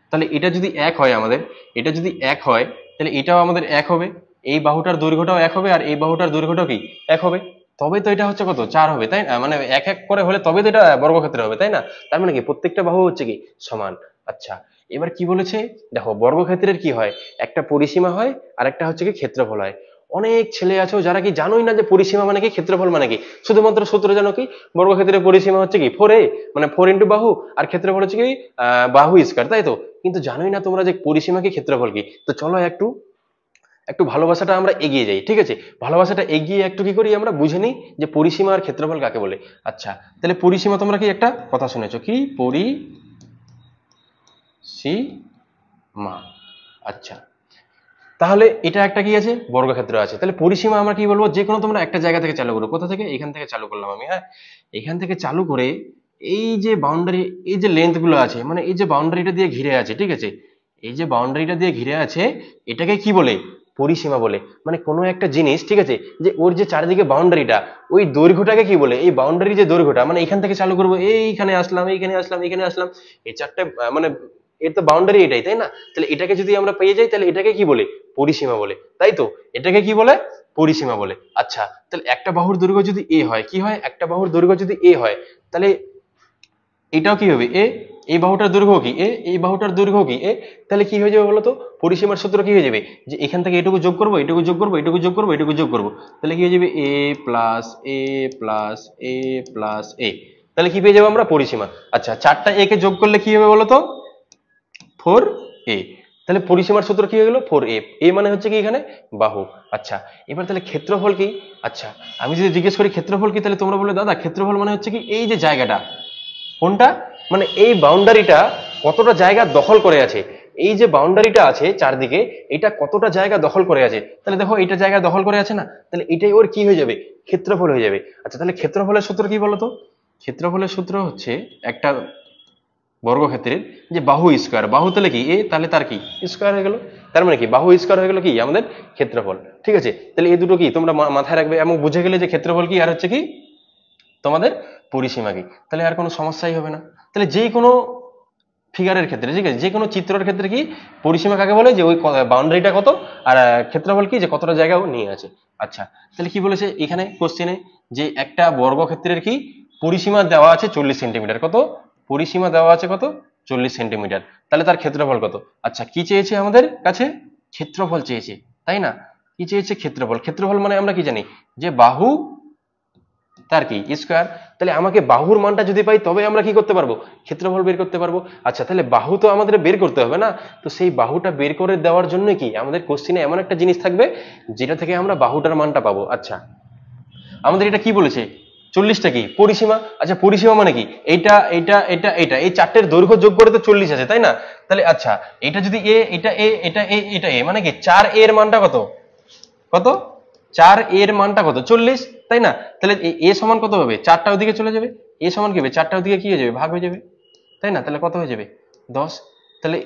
তাহলে এটা যদি এক হয় আমাদের, এটা যদি এক হয়, তাহলে এটাও আমাদের এক হবে, এই বাহুটার দৈর্ঘ্যটাও এক হবে, আর এই বাহুটার দৈর্ঘ্যটাও কি এক হবে। তবে তো এটা হচ্ছে কত 4 হবে, তাই না? মানে এক এক করে হলে তবে তো এটা বর্গক্ষেত্র হবে, তাই না? তার মানে কি প্রত্যেকটা বাহু হচ্ছে কি সমান। আচ্ছা, এবার কি বলেছে দেখো, বর্গক্ষেত্রের কি হয়, একটা পরিসীমা হয় আর একটা হচ্ছে কি ক্ষেত্রফল হয়। অনেক ছেলে আছো যারা কি জানোই না যে পরিসীমা মানে কি ক্ষেত্রফল মানে কি, শুধুমাত্র সূত্র জানো কি বর্গক্ষেত্রের পরিসীমা হচ্ছে কি 4a, মানে 4 ইন্টু বাহু, আর ক্ষেত্রফল হচ্ছে কি বাহু স্কয়ার, তাই তো? কিন্তু জানোই না তোমরা যে পরিসীমা কি ক্ষেত্রফল কি। তো চলো একটু একটু ভালোবাসাটা আমরা এগিয়ে যাই, ঠিক আছে? ভালোবাসাটা এগিয়ে একটু কি করি আমরা বুঝে নিই যে পরিসীমা আর ক্ষেত্রফল কাকে বলে। আচ্ছা, তাহলে পরিসীমা তোমরা কি একটা কথা শুনেছো, কি পরিসীমা। আচ্ছা, তাহলে এটা একটা কি আছে বর্গক্ষেত্র আছে, তাহলে পরিসীমা আমরা কি বলবো, যে কোনো তোমরা একটা জায়গা থেকে চালু করো, কোথা থেকে, এখান থেকে চালু করলাম আমি, হ্যাঁ এখান থেকে চালু করে এই যে বাউন্ডারি, এই যে লেন্থ গুলো আছে, মানে এই যে বাউন্ডারিটা দিয়ে ঘিরে আছে, ঠিক আছে, এই যে বাউন্ডারিটা দিয়ে ঘিরে আছে এটাকে কি বলে, পরিসীমা বলে। মানে কোনো একটা জিনিস, ঠিক আছে, যে ওর যে চারিদিকে বাউন্ডারিটা, ওই দৈর্ঘ্যটাকে কি বলে, এই বাউন্ডারি যে দৈর্ঘ্যটা, মানে এখান থেকে চালু করবো, এইখানে আসলাম, এইখানে আসলাম, এখানে আসলাম, এই চারটে মানে এর তো বাউন্ডারি এটাই, তাই না? তাহলে এটাকে যদি আমরা পেয়ে যাই তাহলে এটাকে কি বলে, পরিসীমা বলে, তাই তো? এটাকে কি বলে, পরিসীমা বলে। আচ্ছা, তাহলে একটা বাহুর দৈর্ঘ্য যদি এ হয়, কি হয়, একটা বাহুর দৈর্ঘ্য যদি এ হয়, তাহলে এটাও কি হবে এ, এই বাহুটার দৈর্ঘ্য কি এ, এই বাহুটার দৈর্ঘ্য কি এ, তাহলে কি হয়ে যাবে বলতো, পরিসীমার সূত্র কি হয়ে যাবে, যে এখান থেকে এটুকু যোগ করবো, এটুকু যোগ করবো, এটুকু যোগ করবো, এটুকু যোগ করবো, তাহলে কি হয়ে যাবে এ প্লাস এ প্লাস এ প্লাস এ, তাহলে কি পেয়ে যাবো আমরা, পরিসীমা। আচ্ছা, চারটা এ কে যোগ করলে কি হবে বলতো, 4a, তাহলে পরিসীমার সূত্র কি হয়ে গেল, 4a, এ মানে হচ্ছে কি এখানে বাহু। আচ্ছা, এবার তাহলে ক্ষেত্রফল কি। আচ্ছা, আমি যদি জিজ্ঞেস করি ক্ষেত্রফল কি, তাহলে তোমরা বলে দাদা ক্ষেত্রফল মানে হচ্ছে কি এই যে জায়গাটা, কোনটা, মানে এই বাউন্ডারিটা কতটা জায়গা দখল করে আছে, এই যে বাউন্ডারিটা আছে চারদিকে, এটা কতটা জায়গা দখল করে আছে, তাহলে দেখো এটা জায়গা দখল করে আছে না, তাহলে এটাই ওর কি হয়ে যাবে, ক্ষেত্রফল হয়ে যাবে। আচ্ছা, তাহলে ক্ষেত্রফলের সূত্র কি বলতো, ক্ষেত্রফলের সূত্র হচ্ছে একটা বর্গক্ষেত্রের যে বাহু স্কয়ার, বাহু তাহলে কি এ, তাহলে তার কি স্কয়ার হয়ে গেল, তার মানে কি বাহু স্কয়ার হয়ে গেল কি আমাদের ক্ষেত্রফল। ঠিক আছে, তাহলে এই দুটো কি তোমরা মাথায় রাখবে এবং বুঝে গেলে যে ক্ষেত্রফল কি আর হচ্ছে কি তোমাদের পরিসীমা কি, তাহলে আর কোনো সমস্যাই হবে না। তাহলে যে কোনো ফিগারের ক্ষেত্রে, ঠিক আছে, যে কোনো চিত্রের ক্ষেত্রে কি পরিসীমা কাকে বলে, যে ওই বাউন্ডারিটা কত, আর ক্ষেত্রফল কি যে কতটা জায়গা ও নিয়ে আছে। আচ্ছা, তাহলে কি বলেছে এখানে কোশ্চেনে, যে একটা বর্গক্ষেত্রের কি পরিসীমা দেওয়া আছে 40 সেন্টিমিটার, কত পরিসীমা দেওয়া আছে, কত 40 সেন্টিমিটার, তাহলে তার ক্ষেত্রফল কত। আচ্ছা, কি চেয়েছে আমাদের কাছে, ক্ষেত্রফল চেয়েছে, তাই না? কি চেয়েছে, ক্ষেত্রফল। ক্ষেত্রফল মানে আমরা কি জানি, যে বাহু তার কি স্কয়ার, তাহলে আমাকে বাহুর মানটা যদি পাই তবে আমরা কি করতে পারবো, ক্ষেত্রফল বের করতে পারবো। আচ্ছা, তাহলে বাহু তো আমাদের বের করতে হবে না, তো সেই বাহুটা বের করে দেওয়ার জন্য কি আমাদের কোশ্চেনে এমন একটা জিনিস থাকবে যেটা থেকে আমরা বাহুটার মানটা পাবো। আচ্ছা, আমাদের এটা কি বলেছে, 40টা কি পরিসীমা। আচ্ছা, পরিসীমা মানে কি, এইটা এইটা এটা এটা এই চারটের দৈর্ঘ্য যোগ করে তো 40 আছে, তাই না? তাহলে আচ্ছা, এটা যদি এ, এটা এ, এটা এ, এটা এ, মানে কি 4 এর মানটা কত, কত 4 এর মানটা কত 40, তাই না? তাহলে এ সমান কত হবে, 4টা ওদিকে চলে যাবে, এ সমান কি হবে, 4টা ওদিকে কি হয়ে যাবে, ভাগ হয়ে যাবে, তাই না? তাহলে কত হয়ে যাবে 10, তাহলে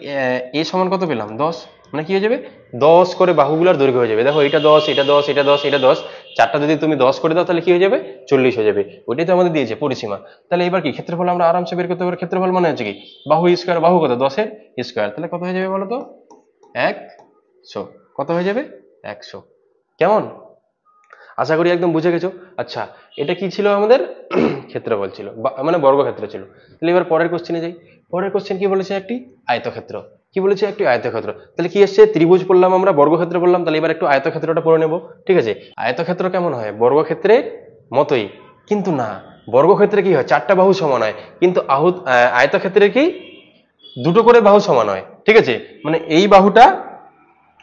এ সমান কত পেলাম 10, মানে কি হয়ে যাবে 10 করে বাহুগুলোর দৈর্ঘ্য হয়ে যাবে। দেখো এটা 10, এটা 10, এটা 10, এটা 10, চারটা যদি তুমি 10 করে দাও তাহলে কি হয়ে যাবে 40 হয়ে যাবে, ওইটাই তো আমাদের দিয়েছে পরিসীমা। তাহলে এবার কি ক্ষেত্রফল আমরা আরামসে বের করতে পারি। ক্ষেত্রফল মানে হচ্ছে কি বাহু স্কয়ার, বাহু কত 10 এর স্কয়ার, তাহলে কত হয়ে যাবে বলো তো 100, কত হয়ে যাবে 100। কেমন, আশা করি একদম বুঝে গেছো। আচ্ছা, এটা কি ছিল আমাদের ক্ষেত্রফল ছিল, মানে বর্গক্ষেত্র ছিল। তাহলে এবার পরের কোশ্চেনে যাই। পরের কোশ্চেন কি বলেছে, একটি আয়তক্ষেত্র, কি বলেছে একটি আয়তক্ষেত্র। তাহলে কি এসছে, ত্রিভুজ পড়লাম আমরা, বর্গক্ষেত্র বললাম, তাহলে এবার একটু আয়তক্ষেত্রটা পড়ে নেব। ঠিক আছে, আয়তক্ষেত্র কেমন হয়, বর্গক্ষেত্রের মতোই, কিন্তু না, বর্গক্ষেত্রে কি হয় চারটা বাহু সমান হয়, কিন্তু আয়তক্ষেত্রে কি দুটো করে বাহু সমান হয়। ঠিক আছে, মানে এই বাহুটা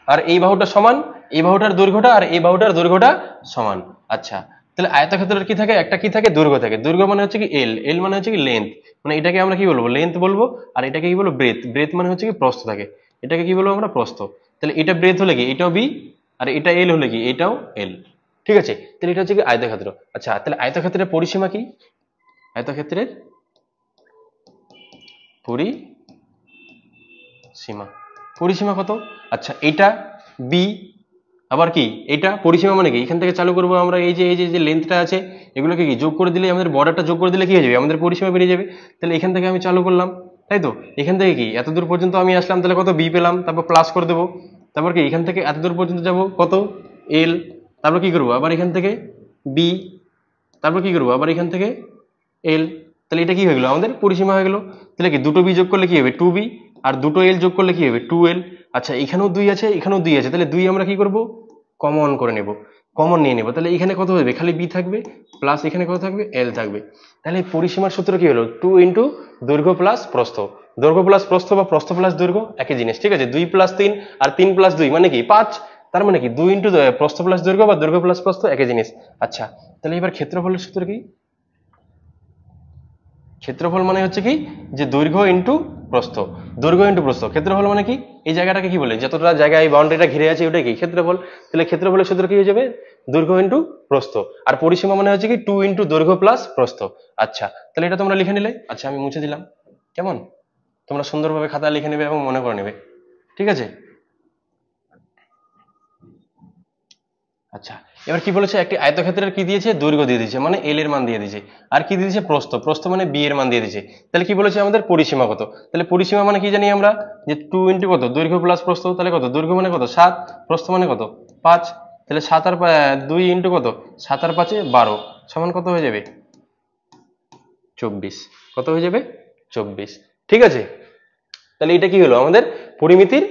আর এই বাহুটা সমান, এই বাহুটার দৈর্ঘ্যটা আর এই বাহুটার দৈর্ঘ্যটা সমান। আচ্ছা, তাহলে আয়তক্ষেত্রের কি থাকে, একটা কি থাকে দৈর্ঘ্য থাকে, দৈর্ঘ্য মানে হচ্ছে কি এল, এল মানে হচ্ছে কি লেন্থ, মানে এটাকে আমরা কি বলবো লেন্থ বলবো, আর এটাকে কি বলবো ব্রেথ, ব্রেথ মানে হচ্ছে কি প্রস্থ থাকে, এটাকে কি বলবো আমরা প্রস্থ। তাহলে এটা ব্রেথ হলে কি এটাও বি, আর এটা এল হলে কি এটাও এল। ঠিক আছে, তাহলে এটা হচ্ছে কি আয়তক্ষেত্র। আচ্ছা, তাহলে আয়তক্ষেত্রের পরিসীমা কি, আয়তক্ষেত্রের পরিসীমা, পরিসীমা কত। আচ্ছা, এটা বি, আবার কি এটা পরিসীমা মানে কি, এখান থেকে চালু করবো আমরা, এই যে যে লেন্থটা আছে এগুলোকে কি যোগ করে দিলে, আমাদের বর্ডারটা যোগ করে দিলে কি হয়ে যাবে, আমাদের পরিসীমা বেরিয়ে যাবে। তাহলে এখান থেকে আমি চালু করলাম, তাই তো, এখান থেকে কি এত দূর পর্যন্ত আমি আসলাম, তাহলে কত বি পেলাম, তারপর প্লাস করে দেবো, তারপর কি এখান থেকে এত দূর পর্যন্ত যাব কত এল, তারপর কি করবো আবার এখান থেকে বি, তারপর কি করবো আবার এখান থেকে এল। তাহলে এটা কি হয়ে গেলো আমাদের পরিসীমা হয়ে গেলো। তাহলে কি দুটো বি যোগ করলে কি হবে 2b, আর দুটো এল যোগ করলে কি হবে 2l। আচ্ছা এখানেও 2 আছে এখানেও 2 আছে, তাহলে 2 আমরা কি করব কমন করে নেব, কমন নিয়ে নেব। তাহলে এখানে কত হবে খালি বি থাকবে, প্লাস এখানে কত থাকবে এল থাকবে। তাহলে পরিসীমার সূত্র কি হলো 2 ইন্টু দৈর্ঘ্য প্লাস প্রস্থ। দৈর্ঘ্য প্লাস প্রস্থ বা প্রস্থ প্লাস দৈর্ঘ্য একই জিনিস, ঠিক আছে। 2 প্লাস 3 আর 3 প্লাস 2 মানে কি 5, তার মানে কি 2 ইন্টু প্রস্থ প্লাস দৈর্ঘ্য বা দৈর্ঘ্য প্লাস প্রস্থ একই জিনিস। আচ্ছা তাহলে এবার ক্ষেত্রফলের সূত্র কি? ক্ষেত্রফল মানে হচ্ছে কি যে দৈর্ঘ্য ইন্টু প্রস্থ, দৈর্ঘ্য ইন্টু প্রস্থ। ক্ষেত্রফল মানে কি এই জায়গাটাকে কি বলে, যতটা জায়গা এই বাউন্ডারিটা ঘিরে আছে ওটাই কি ক্ষেত্রফল। তাহলে ক্ষেত্রফলের সূত্র কি হয়ে যাবে দৈর্ঘ্য ইন্টু প্রস্থ, আর পরিসীমা মানে হচ্ছে কি 2 ইন্টু দৈর্ঘ্য প্লাস প্রস্থ। আচ্ছা তাহলে এটা তোমরা লিখে নিলে। আচ্ছা আমি মুছে দিলাম, কেমন? তোমরা সুন্দরভাবে খাতা লিখে নেবে এবং মনে করে নেবে, ঠিক আছে। আচ্ছা এবার কি বলেছে, একটি আয়তক্ষেত্রের কি দিয়েছে দৈর্ঘ্য দিয়ে দিয়েছে মানে এল এর মান দিয়ে দিয়েছে, আর কি দিয়েছে প্রস্থ, প্রস্থ মানে বি এর মান দিয়ে দিয়েছে। তাহলে কি বলেছে আমাদের পরিসীমা কত, তাহলে পরিসীমা মানে কি জানি আমরা যে 2 ইন্টু কত দৈর্ঘ্য প্লাস প্রস্থ, তাহলে কত দৈর্ঘ্য মানে কত 7, প্রস্থ মানে কত 5, তাহলে 7 আর 2 ইন্টু কত 7 আর 5 12 সমান কত হয়ে যাবে 24, কত হয়ে যাবে 24, ঠিক আছে। তাহলে এটা কি হলো আমাদের পরিমিতির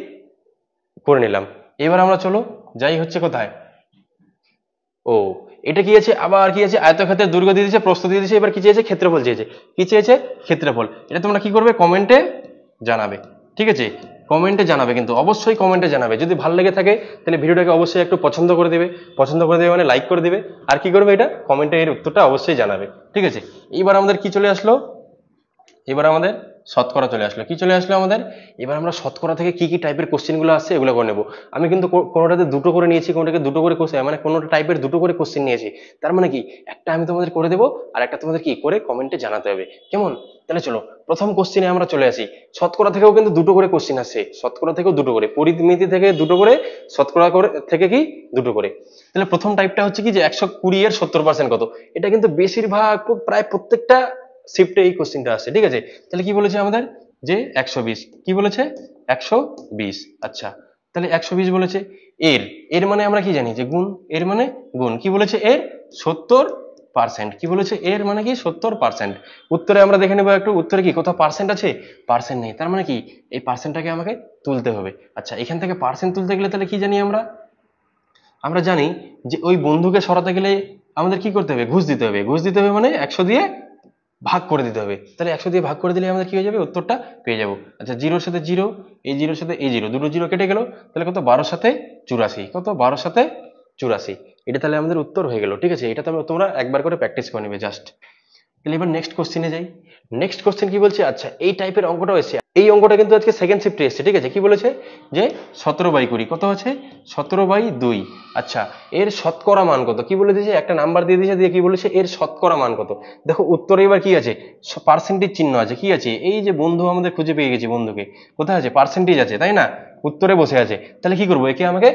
করে নিলাম। এবার আমরা চলো যাই হচ্ছে কোথায়, ও এটা কি আছে আবার কি আছে আয়তক্ষেত্রের দৈর্ঘ্য দিয়ে দিয়েছে প্রস্থ দিয়ে দিয়েছে, এবার কি চেয়েছে ক্ষেত্রফল চেয়েছে, কি চেয়েছে ক্ষেত্রফল। এটা তোমরা কি করবে কমেন্টে জানাবে, ঠিক আছে। কমেন্টে জানাবে, কিন্তু অবশ্যই কমেন্টে জানাবে। যদি ভালো লেগে থাকে তাহলে ভিডিওটাকে অবশ্যই একটু পছন্দ করে দেবে, পছন্দ করে দেবে মানে লাইক করে দেবে, আর কি করবে এটা কমেন্টে এর উত্তরটা অবশ্যই জানাবে, ঠিক আছে। এইবার আমাদের কি চলে আসলো, এবার আমাদের শতকরা চলে আসলো। কি চলে আসলো আমাদের, এবার আমরা শতকরা থেকে কি কি টাইপের কোশ্চেন গুলো আসছে এগুলো করে নেবো। আমি কিন্তু কোনোটাতে দুটো করে নিয়েছি, কোনোটাকে দুটো করে কোশ্চেন মানে কোনোটা টাইপের দুটো করে কোশ্চেন নিয়েছি। তার মানে কি একটা আমি তোমাদের করে দেবো আর একটা তোমাদের কি করে কমেন্টে জানাতে হবে, কেমন? তাহলে চলো প্রথম কোশ্চেনে আমরা চলে আসি। শতকরা থেকেও কিন্তু দুটো করে কোশ্চেন আসছে, শতকরা থেকেও দুটো করে, পরিমিতি থেকে দুটো করে, শতকরা করে থেকে কি দুটো করে। তাহলে প্রথম টাইপটা হচ্ছে কি যে 120 এর 70% কত। এটা কিন্তু বেশিরভাগ প্রায় প্রত্যেকটা শিফটে এই কোশ্চেনটা আসছে, ঠিক আছে। তাহলে কি বলেছে আমাদের যে 120, কি বলেছে 120। আচ্ছা তাহলে 120 বলেছে, এর এর মানে আমরা কি জানি যে গুণ, এর মানে গুণ, কি বলেছে এর 70%, কি বলেছে এর মানে কি 70%। উত্তরে আমরা দেখে নেবো একটু, উত্তরে কি কোথাও পার্সেন্ট আছে, পার্সেন্ট নেই, তার মানে কি এই পার্সেন্টটাকে আমাকে তুলতে হবে। আচ্ছা এখান থেকে পার্সেন্ট তুলতে গেলে তাহলে কি জানি আমরা, আমরা জানি যে ওই বন্ধুকে সরাতে গেলে আমাদের কি করতে হবে ঘুষ দিতে হবে, ঘুষ দিতে হবে মানে 100 দিয়ে ভাগ করে দিতে হবে। তাহলে 100 দিয়ে ভাগ করে দিলে আমাদের কি হয়ে যাবে উত্তরটা পেয়ে যাবো। আচ্ছা জিরোর সাথে জিরো, এই জিরোর সাথে এই জিরো, দুটো জিরো কেটে গেল, তাহলে কত 12 সাথে 84, কত 12 সাথে 84, এটা তাহলে আমাদের উত্তর হয়ে গেল, ঠিক আছে। এটা তোমরা একবার করে প্র্যাকটিস করে নেবে জাস্ট। তাহলে এবার নেক্সট কোশ্চেনে যাই। নেক্সট কোশ্চেন কি বলছে, আচ্ছা এই টাইপের অঙ্কটাও এসেছে, এই অঙ্কটা কিন্তু আজকে সেকেন্ড শিফটে এসেছে, ঠিক আছে। কি বলেছে যে 17/20 কত আছে 17/2। আচ্ছা এর শতকরা মান কত, কি বলে দিয়েছে একটা নাম্বার দিয়ে দিয়েছে, দিয়ে কি বলেছে এর শতকরা মান কত। দেখো উত্তরে এবার কি আছে পার্সেন্টেজ চিহ্ন আছে, কি আছে এই যে বন্ধু আমাদের খুঁজে পেয়ে গেছি, বন্ধুকে কোথায় আছে পার্সেন্টেজ আছে তাই না, উত্তরে বসে আছে। তাহলে কি করবো একে আমাকে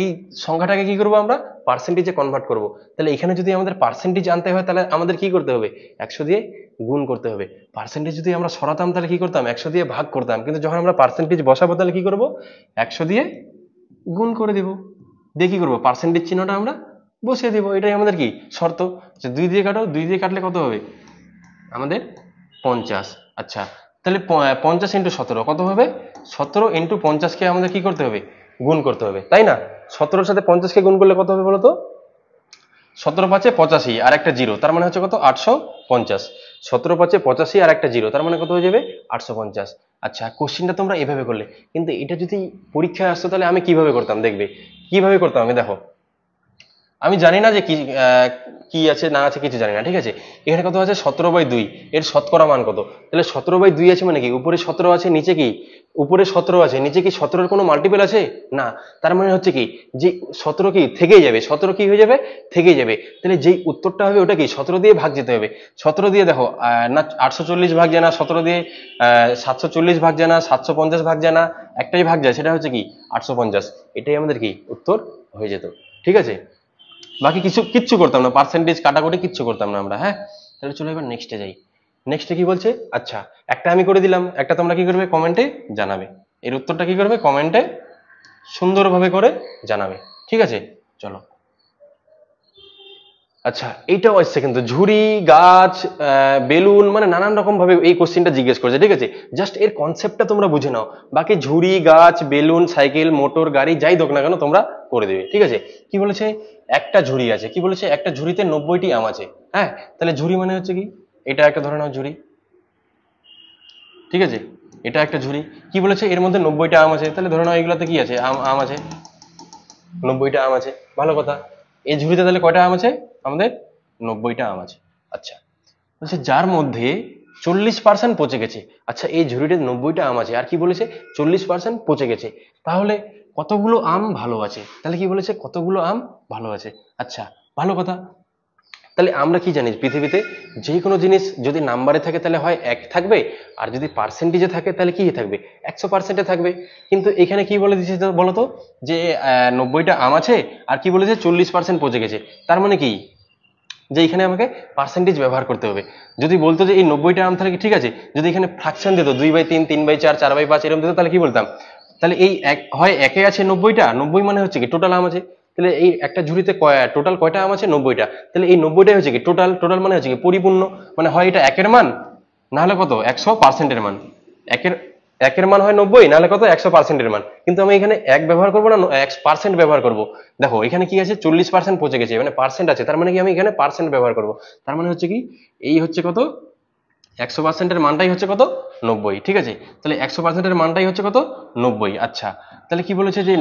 এই সংখ্যাটাকে কি করবো আমরা পার্সেন্টেজে কনভার্ট করব। তাহলে এখানে যদি আমাদের পার্সেন্টেজ আনতে হয় তাহলে আমাদের কি করতে হবে 100 দিয়ে গুণ করতে হবে। পার্সেন্টেজ যদি আমরা সরাতাম তাহলে কি করতাম 100 দিয়ে ভাগ করতাম, কিন্তু যখন আমরা পার্সেন্টেজ বসাবো তাহলে কি করব 100 দিয়ে গুণ করে দিব, দিয়ে কি করবো পার্সেন্টেজ চিহ্নটা আমরা বসিয়ে দিব, এটাই আমাদের কি শর্ত। আচ্ছা 2 দিয়ে কাটো, 2 দিয়ে কাটলে কত হবে আমাদের 50। আচ্ছা তাহলে 50 ইন্টু 17 কত হবে 17 ইন্টু 50 কে আমাদের কি করতে হবে গুণ করতে হবে, তাই না। 17-র সাথে 50 কে গুণ করলে কত হবে বলতো 17×5 85 আর একটা জিরো, তার মানে হচ্ছে কত 850। 17×5 85 আর একটা জিরো, তার মানে কত হয়ে যাবে 850। আচ্ছা কোশ্চেনটা তোমরা এভাবে করলে, কিন্তু এটা যদি পরীক্ষায় আসতো তাহলে আমি কিভাবে করতাম দেখবে, কিভাবে করতাম আমি দেখো। আমি জানি না যে কি কি আছে না আছে কিছু জানি না, ঠিক আছে। এখানে কত আছে 17/2, এর শতকরা মান কত, তাহলে 17/2 আছে মানে কি উপরে 17 আছে নিচে কি উপরে 17 আছে নিচে কি 17-র কোনো মাল্টিপল আছে না, তার মানে হচ্ছে কি যে 17 কি থেকেই যাবে, 17 কি হয়ে যাবে থেকেই যাবে। তাহলে যেই উত্তরটা হবে ওটা কি 17 দিয়ে ভাগ যেতে হবে। 17 দিয়ে দেখো না 840 ভাগ যায় না, 17 দিয়ে 740 ভাগ যায় না, 750 ভাগ যায় না, একটাই ভাগ যায় সেটা হচ্ছে কি 850, এটাই আমাদের কি উত্তর হয়ে যেত, ঠিক আছে। বাকি কিচ্ছু করতাম না, পার্সেন্টেজ কাটাকুটি কিচ্ছু করতাম না আমরা, হ্যাঁ। তাহলে চলো এবার নেক্সটে যাই। নেক্সটে কি বলছে, আচ্ছা একটা আমি করে দিলাম, একটা তোমরা কি করবে কমেন্টে জানাবে, এর উত্তরটা কি করবে কমেন্টে সুন্দরভাবে করে জানাবে। ঠিক আছে, চলো। আচ্ছা, এইটাও আসছে কিন্তু ঝুড়ি, গাছ, বেলুন, মানে নানান রকম ভাবে এই কোশ্চেনটা জিজ্ঞেস করছে। ঠিক আছে, জাস্ট এর কনসেপ্টটা তোমরা বুঝে নাও, বাকি ঝুড়ি, গাছ, বেলুন, সাইকেল, মোটর, গাড়ি যাই হোক না কেন তোমরা করে দেবে। ঠিক আছে, কি বলেছে, একটা ঝুড়ি আছে, কি বলেছে, একটা ঝুড়িতে 90টি আম আছে। হ্যাঁ, তাহলে ঝুড়ি মানে হচ্ছে কি, এটা একটা ধরে নাও ঝুড়ি। ঠিক আছে, এটা একটা ঝুড়ি, কি বলেছে, এর মধ্যে 90টা আম আছে, তাহলে ধরে নাও এগুলাতে কি আছে, আম আম আছে, 90টা আম আছে, ভালো কথা। এই ঝুড়িতে তাহলে কয়টা আম আছে আমাদের, 90টা আম আছে। আচ্ছা, বলছে যার মধ্যে 40% পচে গেছে। আচ্ছা, এই ঝুড়িতে 90টা আম আছে, আর কি বলেছে, 40% পচে গেছে, তাহলে কতগুলো আম ভালো আছে, তাহলে কি বলেছে, কতগুলো আম ভালো আছে। আচ্ছা, ভালো কথা। তাহলে আমরা কি জানি, পৃথিবীতে যে কোনো জিনিস যদি নাম্বারে থাকে তাহলে হয় 1 থাকবে, আর যদি পার্সেন্টেজে থাকে তাহলে কি থাকবে, 100%-এ থাকবে। কিন্তু এখানে কি বলে দিচ্ছে বলতো, যে 90টা আম আছে, আর কি বলেছে 40% পচে গেছে, তার মানে কি, যে এখানে আমাকে পার্সেন্টেজ ব্যবহার করতে হবে। যদি বলতো যে এই 90টা আম, তাহলে ঠিক আছে, যদি এখানে ফ্র্যাকশন দিত 2/3, 3/4, 4/5 এরকম দিত, তাহলে কি বলতাম, তাহলে এই হয় একে আছে 90টা, 90 মানে হচ্ছে কি টোটাল আম আছে, তাহলে এই একটা ঝুড়িতে টোটাল কয়টা আম আছে, 90টা, তাহলে এই 90টাই হচ্ছে কি টোটাল, টোটাল মানে হচ্ছে কি পরিপূর্ণ, মানে হয় এটা একের মান, না হলে কত 100%-এর মান। একের একের মান হয় 90, নাহলে কত 100%-এর মান, কিন্তু আমি এখানে এক ব্যবহার করবো না 100% ব্যবহার করব। দেখো এখানে কি আছে, 40% পচে গেছে, মানে পার্সেন্ট আছে, তার মানে কি আমি এখানে পার্সেন্ট ব্যবহার করব, তার মানে হচ্ছে কি, এই হচ্ছে কত, 100%-এর মানটাই হচ্ছে কত, 90। ঠিক আছে, তাহলে 100%-এর মানটাই হচ্ছে কত, 90। আচ্ছা, তাহলে কি বলেছে যে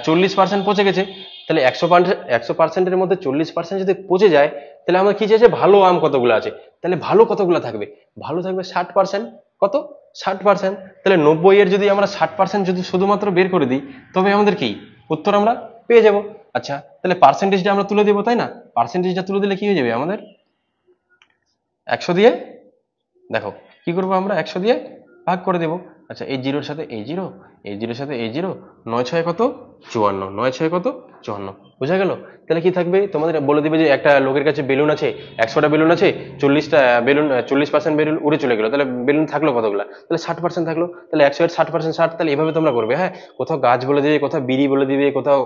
40% পচে গেছে, তাহলে 100%-এর মধ্যে 40% যদি পচে যায়, তাহলে আমার কি চাইছে, ভালো আম কতগুলো আছে, তাহলে ভালো কতগুলো থাকবে, ভালো থাকবে 60%। কত, 60%। তাহলে 90-এর যদি আমরা 60% যদি শুধুমাত্র বের করে দিই, তবে আমাদের কি উত্তর আমরা পেয়ে যাব। আচ্ছা, তাহলে পার্সেন্টেজটা আমরা তুলে দেবো, তাই না, পার্সেন্টেজটা তুলে দিলে কি হয়ে যাবে আমাদের, 100 দিয়ে, দেখো কি করবো আমরা, 100 দিয়ে ভাগ করে দেবো। আচ্ছা, এই জিরোর সাথে এই জিরো, এই জিরোর সাথে এই জিরো, 9 6 কত, 54, 9 6 কত, 54, বোঝা গেল। তাহলে কি থাকবে, তোমাদের বলে দিবে যে একটা লোকের কাছে বেলুন আছে, 100টা বেলুন আছে, 40টা বেলুন, 40% বেলুন উড়ে চলে গেলো, তাহলে বেলুন থাকলো কতগুলা, তাহলে 60% থাকলো, তাহলে 100-এর 60% 60, তাহলে এভাবে তোমরা করবে। হ্যাঁ, কোথাও গাছ বলে দিবে, কোথাও বিড়ি বলে দিবে, কোথাও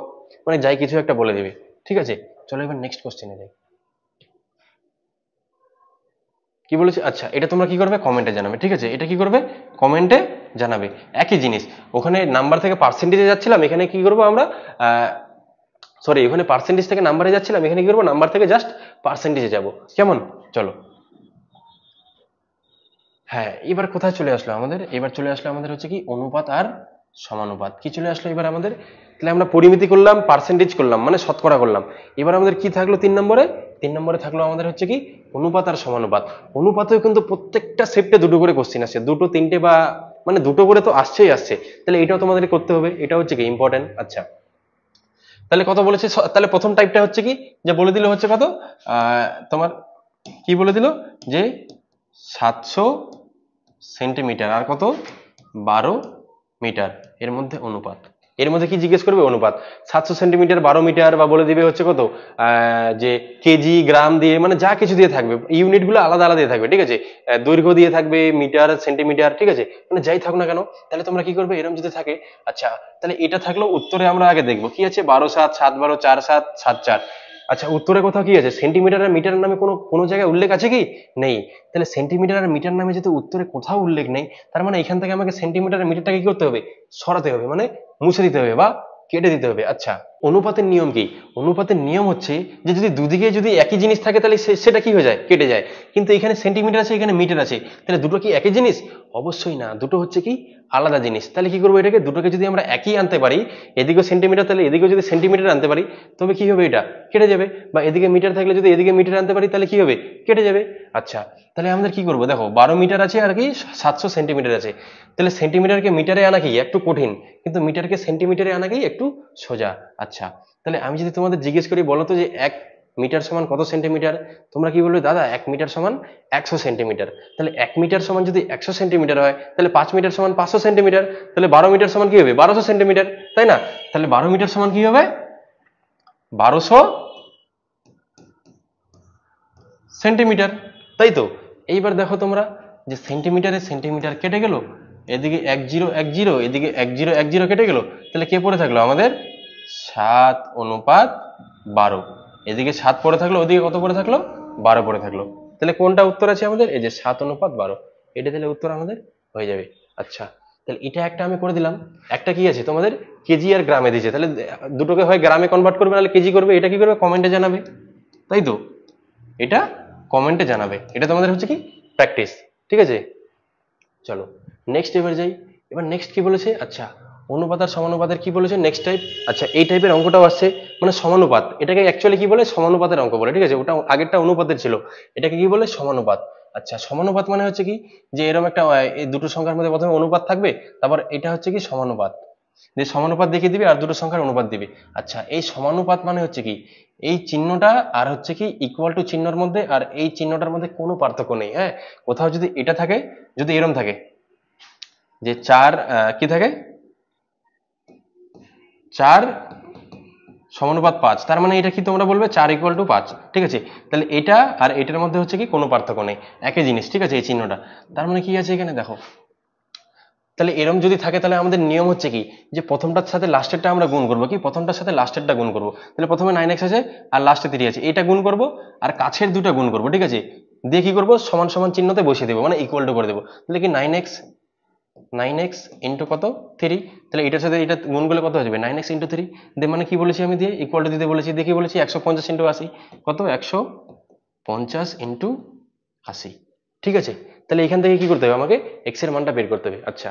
মানে যাই কিছু একটা বলে দিবে। ঠিক আছে, চলো এবার নেক্সট কোশ্চেনে যাই। কি বলেছে, আচ্ছা এটা তোমরা কি করবে, কমেন্টে জানাবে। ঠিক আছে, এটা কি করবে, কমেন্টে জানাবে। একই জিনিস, ওখানে নাম্বার থেকে পার্সেন্টেজে যাচ্ছিলাম, এখানে কি করবো আমরা, সরি, ওখানে পার্সেন্টেজ থেকে নাম্বারে যাচ্ছিলাম, এখানে কি করবো, নাম্বার থেকে জাস্ট পার্সেন্টেজে যাব। কেমন, চলো। হ্যাঁ, এবার কোথায় চলে আসলো আমাদের, এবার চলে আসলো আমাদের হচ্ছে কি অনুপাত আর সমানুপাত। কি চলে আসলো এবার আমাদের, তাহলে আমরা পরিমিতি করলাম, পার্সেন্টেজ করলাম, মানে শতকরা করলাম। এবার আমাদের কি থাকলো 3 নম্বরে, 3 নম্বরে থাকলো আমাদের হচ্ছে কি অনুপাত আর সমানুপাত। অনুপাতেও কিন্তু প্রত্যেকটা সেপ্টে দুটো করে কোশ্চেন আসছে, দুটো তিনটে বা মানে দুটো করে তো আসছেই আসছে, তাহলে এটাও তোমাদের করতে হবে, এটা হচ্ছে কি ইম্পর্টেন্ট। আচ্ছা, তাহলে কত বলেছে, তাহলে প্রথম টাইপটা হচ্ছে কি, যে বলে দিল হচ্ছে কত, তোমার কি বলে দিল, যে 700 সেন্টিমিটার আর কত, 12 মিটার, এর মধ্যে অনুপাত। এর মধ্যে কি জিজ্ঞেস করবে, অনুপাত। 700 সেন্টিমিটার, 12 মিটার, বা বলে দিবে হচ্ছে কত, যে কেজি, গ্রাম দিয়ে, মানে যা কিছু দিয়ে থাকবে, ইউনিট গুলো আলাদা আলাদা দিয়ে থাকবে। ঠিক আছে, দৈর্ঘ্য দিয়ে থাকবে, মিটার, সেন্টিমিটার, ঠিক আছে, মানে যাই থাকুক না কেন, তাহলে তোমরা কি করবে, এরকম যদি থাকে। আচ্ছা, তাহলে এটা থাকলো উত্তরে, আমরা আগে দেখবো কি আছে, 12 7, 7 12, 4 7, 7 4। আচ্ছা, উত্তরে কোথাও কি আছে, সেন্টিমিটার আর মিটারের নামে কোনো কোনো জায়গায় উল্লেখ আছে কি, নেই। তাহলে সেন্টিমিটার আর মিটার নামে যেহেতু উত্তরে কোথাও উল্লেখ নেই, তার মানে এখান থেকে আমাকে সেন্টিমিটার আর মিটারটাকে কি করতে হবে, সরাতে হবে, মানে মুছে দিতে হবে বা কেটে দিতে হবে। আচ্ছা, অনুপাতের নিয়ম কি, অনুপাতের নিয়ম হচ্ছে যে যদি দুদিকে যদি একই জিনিস থাকে তাহলে সেটা কি হয়ে যায়, কেটে যায়। কিন্তু এখানে সেন্টিমিটার আছে, এখানে মিটার আছে, তাহলে দুটো কি একই জিনিস, অবশ্যই না, দুটো হচ্ছে কি আলাদা জিনিস। তাহলে কি করবো, এটাকে দুটোকে যদি আমরা একই আনতে পারি, এদিকেও সেন্টিমিটার, তাহলে এদিকেও যদি সেন্টিমিটার আনতে পারি, তবে কি হবে, এটা কেটে যাবে। বা এদিকে মিটার থাকলে যদি এদিকে মিটার আনতে পারি, তাহলে কি হবে, কেটে যাবে। আচ্ছা, তাহলে আমাদের কি করবো, দেখো 12 মিটার আছে আর কি 700 সেন্টিমিটার আছে, তাহলে সেন্টিমিটারকে মিটারে আনা কি একটু কঠিন, কিন্তু মিটারকে সেন্টিমিটারে আনা কি একটু সোজা। আচ্ছা, তাহলে আমি যদি তোমাদের জিজ্ঞেস করি, বলো তো যে 1 মিটার সমান কত সেন্টিমিটার, তোমরা কি বলবে, দাদা 1 মিটার সমান 100 সেন্টিমিটার। তাহলে 1 মিটার সমান যদি 100 সেন্টিমিটার হয়, তাহলে 5 মিটার সমান 500 সেন্টিমিটার, তাহলে 12 মিটার সমান কি হবে, 1200 সেন্টিমিটার, তাই না। তাহলে 12 মিটার সমান কি হবে, 1200 সেন্টিমিটার, তাই তো। এইবার দেখো তোমরা, যে সেন্টিমিটারে সেন্টিমিটার কেটে গেল, এদিকে 1 0 1 0, এদিকে 1 0 1 0 কেটে গেল, তাহলে কে পড়ে থাকলো আমাদের 7:12। এদিকে 7 পড়ে থাকলো, ওদিকে কত পড়ে থাকলো 12 পড়ে থাকলো। তাহলে কোনটা উত্তর আছে আমাদের, এই যে 7:12, এটা তাহলে উত্তর আমাদের হয়ে যাবে। আচ্ছা, তাহলে এটা একটা আমি করে দিলাম। একটা কি আছে তোমাদের, কেজি আর গ্রামে দিয়েছে, তাহলে দুটোকে হয় গ্রামে কনভার্ট করবে নাহলে কেজি করবে। এটা কি করবে, কমেন্টে জানাবে, তাই তো? এটা কমেন্টে জানাবে, এটা তোমাদের হচ্ছে কি প্র্যাকটিস, ঠিক আছে? চলো নেক্সট এবার যাই। এবার নেক্সট কি বলেছে, আচ্ছা অনুপাত আর সমানুপাতের কি বলেছে নেক্সট টাইপ। আচ্ছা এই টাইপের অঙ্কটাও আসছে, মানে সমানুপাত, এটাকে অ্যাকচুয়ালি কি বলে, সমানুপাতের অঙ্ক বলে, ঠিক আছে? ওটা আগেরটা অনুপাতের ছিল, এটাকে কি বলে, সমানুপাত। আচ্ছা সমানুপাত মানে হচ্ছে কি, যে এরকম একটা এই দুটো সংখ্যার মধ্যে প্রথমে অনুপাত থাকবে, তারপর এটা হচ্ছে কি সমানুপাত, যে সমানুপাত দেখিয়ে দিবে আর দুটো সংখ্যার অনুপাত দিবে। আচ্ছা এই সমানুপাত মানে হচ্ছে কি, এই চিহ্নটা আর হচ্ছে কি ইকুয়াল টু চিহ্নর মধ্যে আর এই চিহ্নটার মধ্যে কোনো পার্থক্য নেই। হ্যাঁ, কোথাও যদি এটা থাকে, যদি এরম থাকে যে 4 কি থাকে 4:5, তার মানে এটা কি তোমরা বলবে 4 = 5, ঠিক আছে? তাহলে এটা আর এটার মধ্যে হচ্ছে কি কোনো পার্থক্য নেই, একই জিনিস, ঠিক আছে? এই চিহ্নটা, তার মানে কি আছে এখানে দেখো, তাহলে এরম যদি থাকে তাহলে আমাদের নিয়ম হচ্ছে কি, যে প্রথমটার সাথে লাস্টেরটা আমরা গুণ করবো, কি প্রথমটার সাথে লাস্টেরটা গুণ করবো। তাহলে প্রথমে 9x আছে আর লাস্টে 3 আছে, এটা গুণ করব আর কাছের দুটো গুণ করব, ঠিক আছে? দিয়ে কি করবো, সমান সমান চিহ্নতে বসিয়ে দেবো, মানে ইকুয়াল টু করে দেবো। তাহলে কি 9x ইন্টু কত 3, তাহলে এটার সাথে এটা গুণ করলে কত হয়ে যাবে 9x ইন্টু 3, দিয়ে মানে কি বলেছি আমি, দিয়ে ইকুয়াল টু দিতে বলেছি, দিয়ে কি বলেছি 150 ইন্টু 80, কত 150 ইন্টু 80, ঠিক আছে? তাহলে এখান থেকে কি করতে হবে, আমাকে এক্স এর মানটা বের করতে হবে। আচ্ছা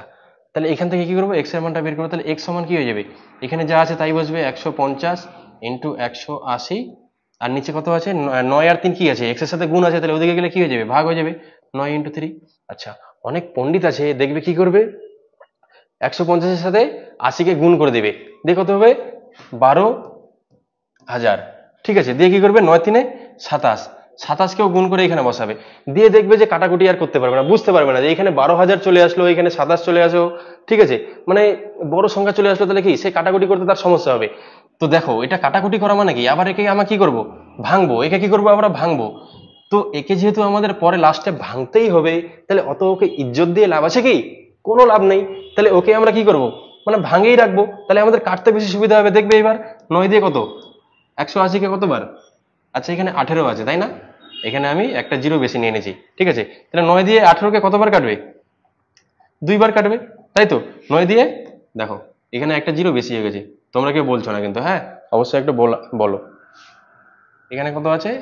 তাহলে এখান থেকে কি করবো, এক্স এর মানটা বের করবো, তাহলে এক্স সমান কি হয়ে যাবে, এখানে যা আছে তাই বসবে, 150 ইন্টু 180, আর নিচে কত আছে 9 আর 3 কি আছে, এক্স এর সাথে গুণ আছে, তাহলে ওদিকে গেলে কি হয়ে যাবে, ভাগ হয়ে যাবে, 9 ইন্টু 3। আচ্ছা অনেক পণ্ডিত আছে দেখবে কি করবে, 150-এর সাথে 80-কে গুণ করে দেবে, দিয়ে কত হবে 12,000, ঠিক আছে? দিয়ে কি করবে 9 × 3 = 27, 27-কেও গুণ করে এখানে বসাবে, দিয়ে দেখবে যে কাটাকুটি আর করতে পারবে না, বুঝতে পারবে না যে এখানে 12,000 চলে আসলো, এখানে 27 চলে আসলো, ঠিক আছে? মানে বড় সংখ্যা চলে আসলো, তাহলে কি সে কাটাকুটি করতে তার সমস্যা হবে। তো দেখো এটা কাটাকুটি করা মানে কি, আবার একে আমরা কি করব, ভাঙবো, একে কি করবো আমরা ভাঙবো। তো একে যেহেতু আমাদের পরে লাস্টে ভাঙতেই হবে, তাহলে অত ওকে ইজ্জত দিয়ে লাভ আছে কি, কোনো লাভ নেই। তাহলে ওকে আমরা কি করব, মানে ভাঙেই রাখবো, তাহলে আমাদের কাটতে বেশি সুবিধা হবে। দেখবে এবার 9 দিয়ে কত 180-কে কতবার, আচ্ছা এখানে 18 আছে তাই না, এখানে আমি একটা জিরো বেশি নিয়ে নিয়েছি, ঠিক আছে? তাহলে 9 দিয়ে 18-কে কতবার কাটবে, 2বার কাটবে, তাই তো? 9 দিয়ে দেখো এখানে একটা জিরো বেশি হয়ে গেছে, তোমরা কেউ বলছো না কিন্তু, হ্যাঁ অবশ্যই একটু বলো, এখানে কত আছে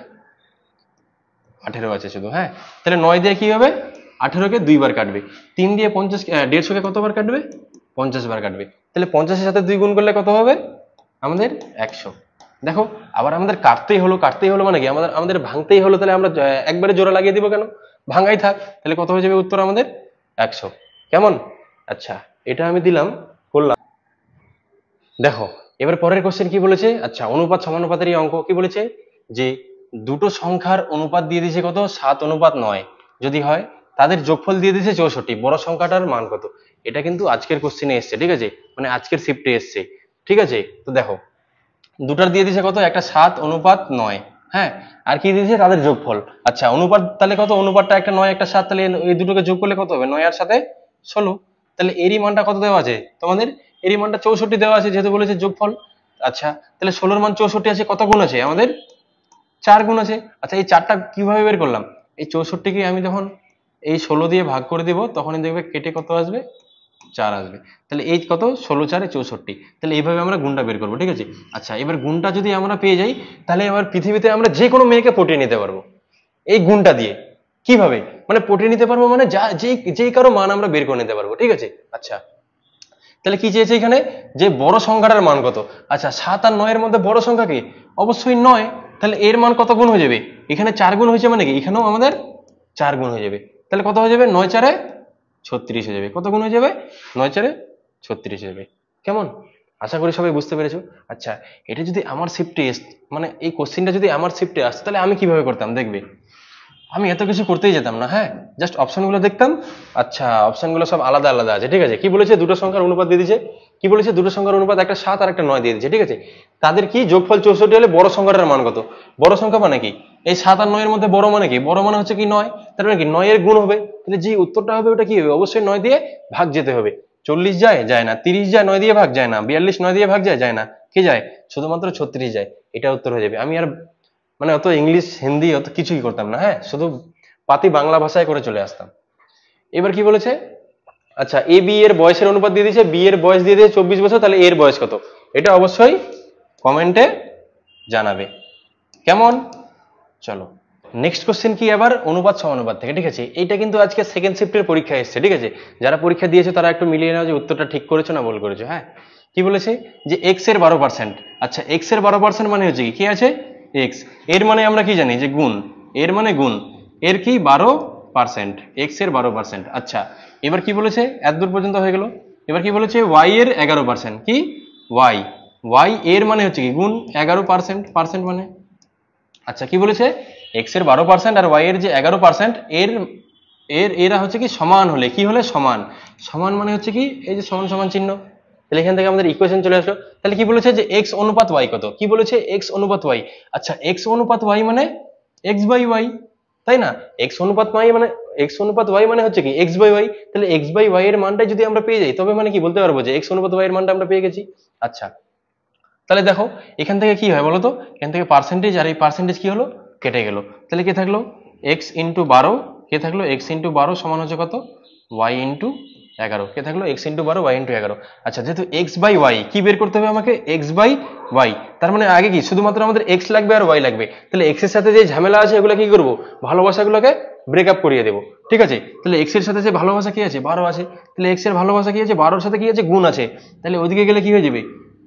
18 আছে শুধু, হ্যাঁ? তাহলে 9 দিয়ে কি হবে 18-কে 2বার কাটবে, 3 দিয়ে 50 150-কে কতবার কাটবে 50 বার কাটবে, তাহলে 50-এর সাথে 2 গুণ করলে কত হবে আমাদের 100। দেখো আবার আমাদের কাটতেই হলো মানে কি, আমাদের ভাঙতেই হলো, তাহলে আমরা একবারে জোড়া লাগিয়ে দিব কেন, ভাঙাই থাক, তাহলে কত হয়ে যাবে উত্তর আমাদের 100। কেমন? আচ্ছা এটা আমি দিলাম, করলাম। দেখো এবার পরের কোশ্চেন কি বলেছে, আচ্ছা অনুপাত সমানুপাতের এই অঙ্ক কি বলেছে, যে দুটো সংখ্যার অনুপাত দিয়ে দিয়েছে কত 7:9, যদি হয় তাদের যোগফল দিয়ে দিয়েছে 64, বড় সংখ্যাটার মান কত। এটা কিন্তু আজকের কোশ্চেনে এসছে, ঠিক আছে? মানে আজকের শিফটে এসছে, ঠিক আছে? তো দেখো দুটার দিয়ে দিয়েছে কত, একটা 7:9, হ্যাঁ, আর কি দিয়েছে তাদের যোগফল। আচ্ছা অনুপাত তাহলে কত, অনুপাতটা একটা 9 একটা 7, তাহলে এই দুটোকে যোগ করলে কত হবে 9 আর 7 16, তাহলে এরই মানটা কত দেওয়া আছে তোমাদের, এরই মানটা 64 দেওয়া আছে, যেহেতু বলেছে যোগফল। আচ্ছা তাহলে 16-র মান 64 আছে, কত গুণ আছে আমাদের 4 গুণ আছে। আচ্ছা এই 4টা কিভাবে বের করলাম, এই 64-কে আমি যখন এই 16 দিয়ে ভাগ করে দিব তখনই দেখবে কেটে কত আসবে 4 আসবে, তাহলে এই কত 16×4 = 64, তাহলে এইভাবে আমরা গুণটা বের করবো, ঠিক আছে? আচ্ছা এবার গুণটা যদি আমরা পেয়ে যাই, তাহলে এবার পৃথিবীতে আমরা যে কোনো মেয়েকে পটিয়ে নিতে পারবো এই গুণটা দিয়ে। কিভাবে, মানে পটিয়ে নিতে পারবো মানে যা যেই কারো মান আমরা বের করে নিতে পারবো, ঠিক আছে? আচ্ছা তাহলে কি চেয়েছে এখানে, যে বড় সংখ্যাটার মান কত। আচ্ছা 7 আর 9 এর মধ্যে বড় সংখ্যা কি, অবশ্যই 9, তাহলে এর মান কত গুণ হয়ে যাবে, এখানে 4 গুণ হয়েছে মানে কি এখানেও আমাদের 4 গুণ হয়ে যাবে, তাহলে কত হয়ে যাবে 9×4 = 36 হয়ে যাবে, কত গুণ হয়ে যাবে 9×4 = 36 হয়ে যাবে। কেমন, আশা করি সবাই বুঝতে পেরেছো। আচ্ছা এটা যদি আমার শিফটে মানে এই কোশ্চেনটা যদি আমার শিফটে আসতো তাহলে আমি কিভাবে করতাম দেখবে, আমি এত কিছু করতেই যেতাম না, হ্যাঁ, জাস্ট অপশনগুলো দেখতাম। আচ্ছা, অপশনগুলো সব আলাদা আলাদা আছে, ঠিক আছে। কি বলেছে, দুটো সংখ্যার অনুপাত দিয়ে দিয়েছে। কি বলেছে, দুটো সংখ্যার অনুপাত, একটা 7 আর একটা 9 দিয়ে দিয়েছে, ঠিক আছে। তাদের কি যোগফল 64 হলে বড় সংখ্যাটার মান কত? বড় সংখ্যা মানে কি, এই 7 আর 9 এর মধ্যে বড় মানে কি, বড় মানে হচ্ছে কি 9, তার মানে কি 9 এর গুণ হবে। তাহলে যে উত্তরটা হবে ওটা কি হবে, অবশ্যই 9 দিয়ে ভাগ যেতে হবে। 40 যায়, যায় না। 30 যায়, 9 দিয়ে ভাগ যায় না। 42, 9 দিয়ে ভাগ যায়, যায় না। কি যায়, শুধুমাত্র 36 যায়। এটা উত্তর হয়ে যাবে। আমি আর মানে অত ইংলিশ হিন্দি অত কিছুই করতাম না, হ্যাঁ, শুধু পাতি বাংলা ভাষায় করে চলে আসতাম। এবার কি বলেছে, আচ্ছা, এ বি এর বয়সের অনুপাত দিয়ে দিয়েছে, বি এর বয়স দিয়ে দিয়েছে 24 বছর, তাহলে এর বয়স কত, এটা অবশ্যই কমেন্টে জানাবে। কেমন, চলো নেক্সট কোশ্চেন কি, আবার অনুপাত সমানুপাত থেকে, ঠিক আছে। এইটা কিন্তু আজকে সেকেন্ড শিফটের পরীক্ষা এসেছে, ঠিক আছে। যারা পরীক্ষা দিয়েছে তারা একটু মিলিয়ে নাও যে উত্তরটা ঠিক করেছো না ভুল করেছো। হ্যাঁ, কি বলেছে যে এক্স এর 12%। আচ্ছা, এক্স এর 12% মানে হচ্ছে কি আছে, এক্স এর মানে আমরা কি জানি যে গুণ, এর মানে গুণ, এর কি 12%, এক্স এর 12%। আচ্ছা, এবার কি বলেছে, এত দূর পর্যন্ত হয়ে গেল। এবার কি বলেছে, ওয়াই এর 11%, কি ওয়াই, ওয়াই এর মানে হচ্ছে কি গুণ 11%, পার্সেন্ট মানে। আচ্ছা, কি বলেছে, এক্স এর 12% আর ওয়াই এর যে 11%, এর এর এরা হচ্ছে কি সমান হলে, কি হলে সমান, সমান মানে হচ্ছে কি এই যে সমান সমান চিহ্ন। তাহলে এখান থেকে আমাদের ইকুয়েশন চলে আসলো। তাহলে কি বলেছে যে এক্স অনুপাত ওয়াই কত, কি বলেছে এক্স অনুপাত ওয়াই। আচ্ছা, এক্স অনুপাত ওয়াই মানে এক্স বাই ওয়াই, তাই না। এক্স অনুপাত ওয়াই মানে, এক্স অনুপাত ওয়াই মানে হচ্ছে কি এক্স বাই ওয়াই। তাহলে এক্স বাই ওয়াই এর মানটা যদি আমরা পেয়ে যাই, তবে মানে কি বলতে পারবো যে এক্স অনুপাত ওয়াই এর মানটা আমরা পেয়ে গেছি। আচ্ছা, তাহলে দেখো এখান থেকে কি হয় বলো তো, এখান থেকে পার্সেন্টেজ আর এই পার্সেন্টেজ কি হলো, কেটে গেল। তাহলে কে থাকলো, এক্স ইন্টু 12, কে থাকলো এক্স ইন্টু 12 সমান হচ্ছে কত, ওয়াই ইন্টু 11, কে থাকলো এক্স ইন্টু 12 ওয়াই ইন্টু 11। আচ্ছা, যেহেতু এক্স বাই ওয়াই কি বের করতে হবে আমাকে, এক্স বাই ওয়াই, তার মানে আগে কি শুধুমাত্র আমাদের এক্স লাগবে আর ওয়াই লাগবে। তাহলে এক্স এর সাথে যে ঝামেলা আছে এগুলো কি করবো, ভালোবাসাগুলোকে ব্রেকআপ করিয়ে দেবো, ঠিক আছে। তাহলে এক্স এর সাথে যে ভালোবাসা কি আছে, 12 আছে। তাহলে এক্স এর ভালোবাসা কি আছে, 12 এর সাথে কি আছে, গুণ আছে। তাহলে ওদিকে গেলে কি হয়ে যাবে,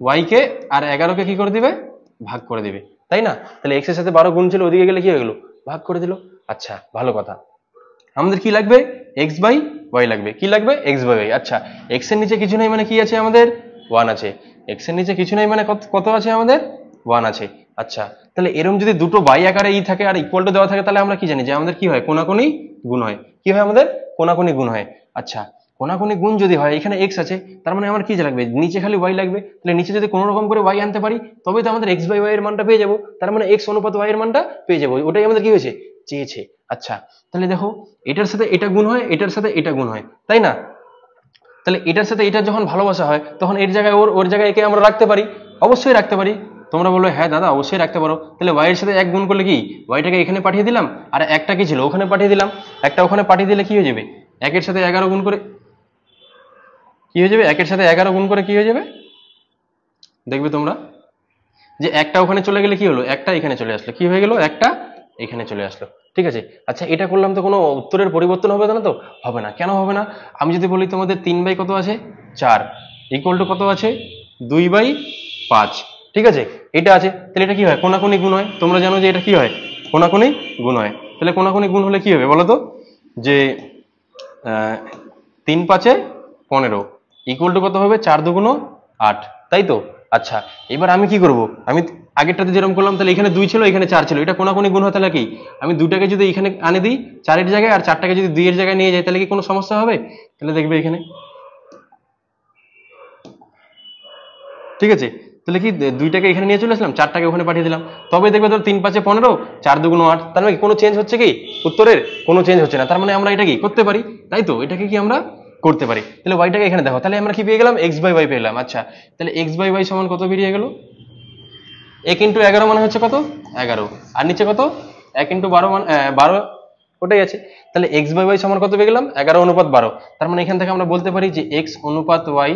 ওয়াই কে আর 11কে কি করে দিবে, ভাগ করে দিবে, তাই না। তাহলে এক্স এর সাথে 12 গুণ ছিল, ওদিকে গেলে কি হয়ে গেল, ভাগ করে দিল। আচ্ছা, ভালো কথা। আমাদের কি লাগবে, এক্স বাই ওয়াই লাগবে, কি লাগবে এক্স বাই ওয়াই। আচ্ছা, এক্স এর নিচে কিছু নেই মানে কি আছে আমাদের, 1 আছে। এক্স এর নিচে কিছু নেই মানে কত আছে আমাদের, 1 আছে। আচ্ছা, তাহলে এরকম যদি দুটো বাই আকারে ই থাকে আর ইকুয়াল টু দেওয়া থাকে, তাহলে আমরা কি জানি যে আমাদের কি হয়, কোনাকুনি গুণ হয়। কি হয় আমাদের, কোনাকুনি গুণ হয়। আচ্ছা, কোনাকুনি গুণ যদি হয়, এখানে এক্স আছে, তার মানে আমার কি লাগবে, নিচে খালি ওয়াই লাগবে। তাহলে নিচে যদি কোনো রকম করে ওয়াই আনতে পারি, তবে তো আমাদের এক্স বাই ওয়াই এর মানটা পেয়ে যাবো। তার মানে এক্স অনুপাত ওয়াই এর মানটা পেয়ে যাবো, ওটাই আমাদের কি হয়েছে, চেয়েছে। আচ্ছা, তাহলে দেখো এটার সাথে এটা গুণ হয়, এটার সাথে এটা গুণ হয়, তাই না। তাহলে এটার সাথে এটার যখন ভালোবাসা হয়, তখন এর জায়গায় ওর, ওর জায়গায় একে আমরা রাখতে পারি, অবশ্যই রাখতে পারি। তোমরা বলবে হ্যাঁ দাদা অবশ্যই রাখতে পারো। তাহলে ওয়াই এর সাথে এক গুণ করলে কি, ওয়াইটাকে এখানে পাঠিয়ে দিলাম, আর একটা কি ছিল ওখানে পাঠিয়ে দিলাম, একটা ওখানে পাঠিয়ে দিলে কি হয়ে যাবে, একের সাথে 11 গুণ করে কি হয়ে যাবে, একের সাথে 11 গুণ করে কি হয়ে যাবে, দেখবে তোমরা যে একটা ওখানে চলে গেলে কি হলো, একটা এখানে চলে আসলো, কি হয়ে গেল, একটা এখানে চলে আসলো, ঠিক আছে। আচ্ছা, এটা করলাম তো কোনো উত্তরের পরিবর্তন হবে না তো, হবে না। কেন হবে না, আমি যদি বলি তোমাদের 3 বাই কত আছে, 4 ইকুয়াল টু কত আছে, 2 বাই 5, ঠিক আছে, এটা আছে। তাহলে এটা কি হয়, কোনাকুনি গুণ হয়। তোমরা জানো যে এটা কি হয়, কোনাকুনি গুণ হয়। তাহলে কোনাকুনি গুণ হলে কি হবে বলো তো, যে 3 5 15 ইকুয়াল টু কত হবে, 4 2 8, তাই তো। আচ্ছা, এবার আমি কি করব, আমি আগেরটাতে যেরকম করলাম, তাহলে এখানে 2 ছিল এখানে 4 ছিল, এটা কোনাকুনি গুণ হয়। তাহলে কি আমি 2টাকে যদি এখানে আনে দিই 4 এর জায়গায়, আর 4টাকে যদি 2 এর জায়গায় নিয়ে যাই, তাহলে কি কোনো সমস্যা হবে, তাহলে দেখবে এখানে, ঠিক আছে। তাহলে কি 2টাকে এখানে নিয়ে চলে আসলাম, 4টাকে ওখানে পাঠিয়ে দিলাম, তবে দেখবে ধর 3 5 15 4 2 8, তার মানে কোনো চেঞ্জ হচ্ছে কি উত্তরের, কোনো চেঞ্জ হচ্ছে না। তার মানে আমরা এটা কি করতে পারি, তাই তো, এটাকে কি আমরা করতে পারি। তাহলে ওয়াইটাকে এখানে দেখো, তাহলে আমরা কি পেয়ে গেলাম, এক্স বাই ওয়াই পেলাম। আচ্ছা, তাহলে এক্স বাই ওয়াই সমান কত বেরিয়ে গেল, 1 ইন্টু 11 মানে হচ্ছে কত, 11, আর নিচে কত 1 ইন্টু 12 মানে 12, ওটাই আছে। তাহলে এক্স বাই ওয়াই সমান কত পেয়ে গেলাম, 11 অনুপাত 12। তার মানে এখান থেকে আমরা বলতে পারি যে এক্স অনুপাত ওয়াই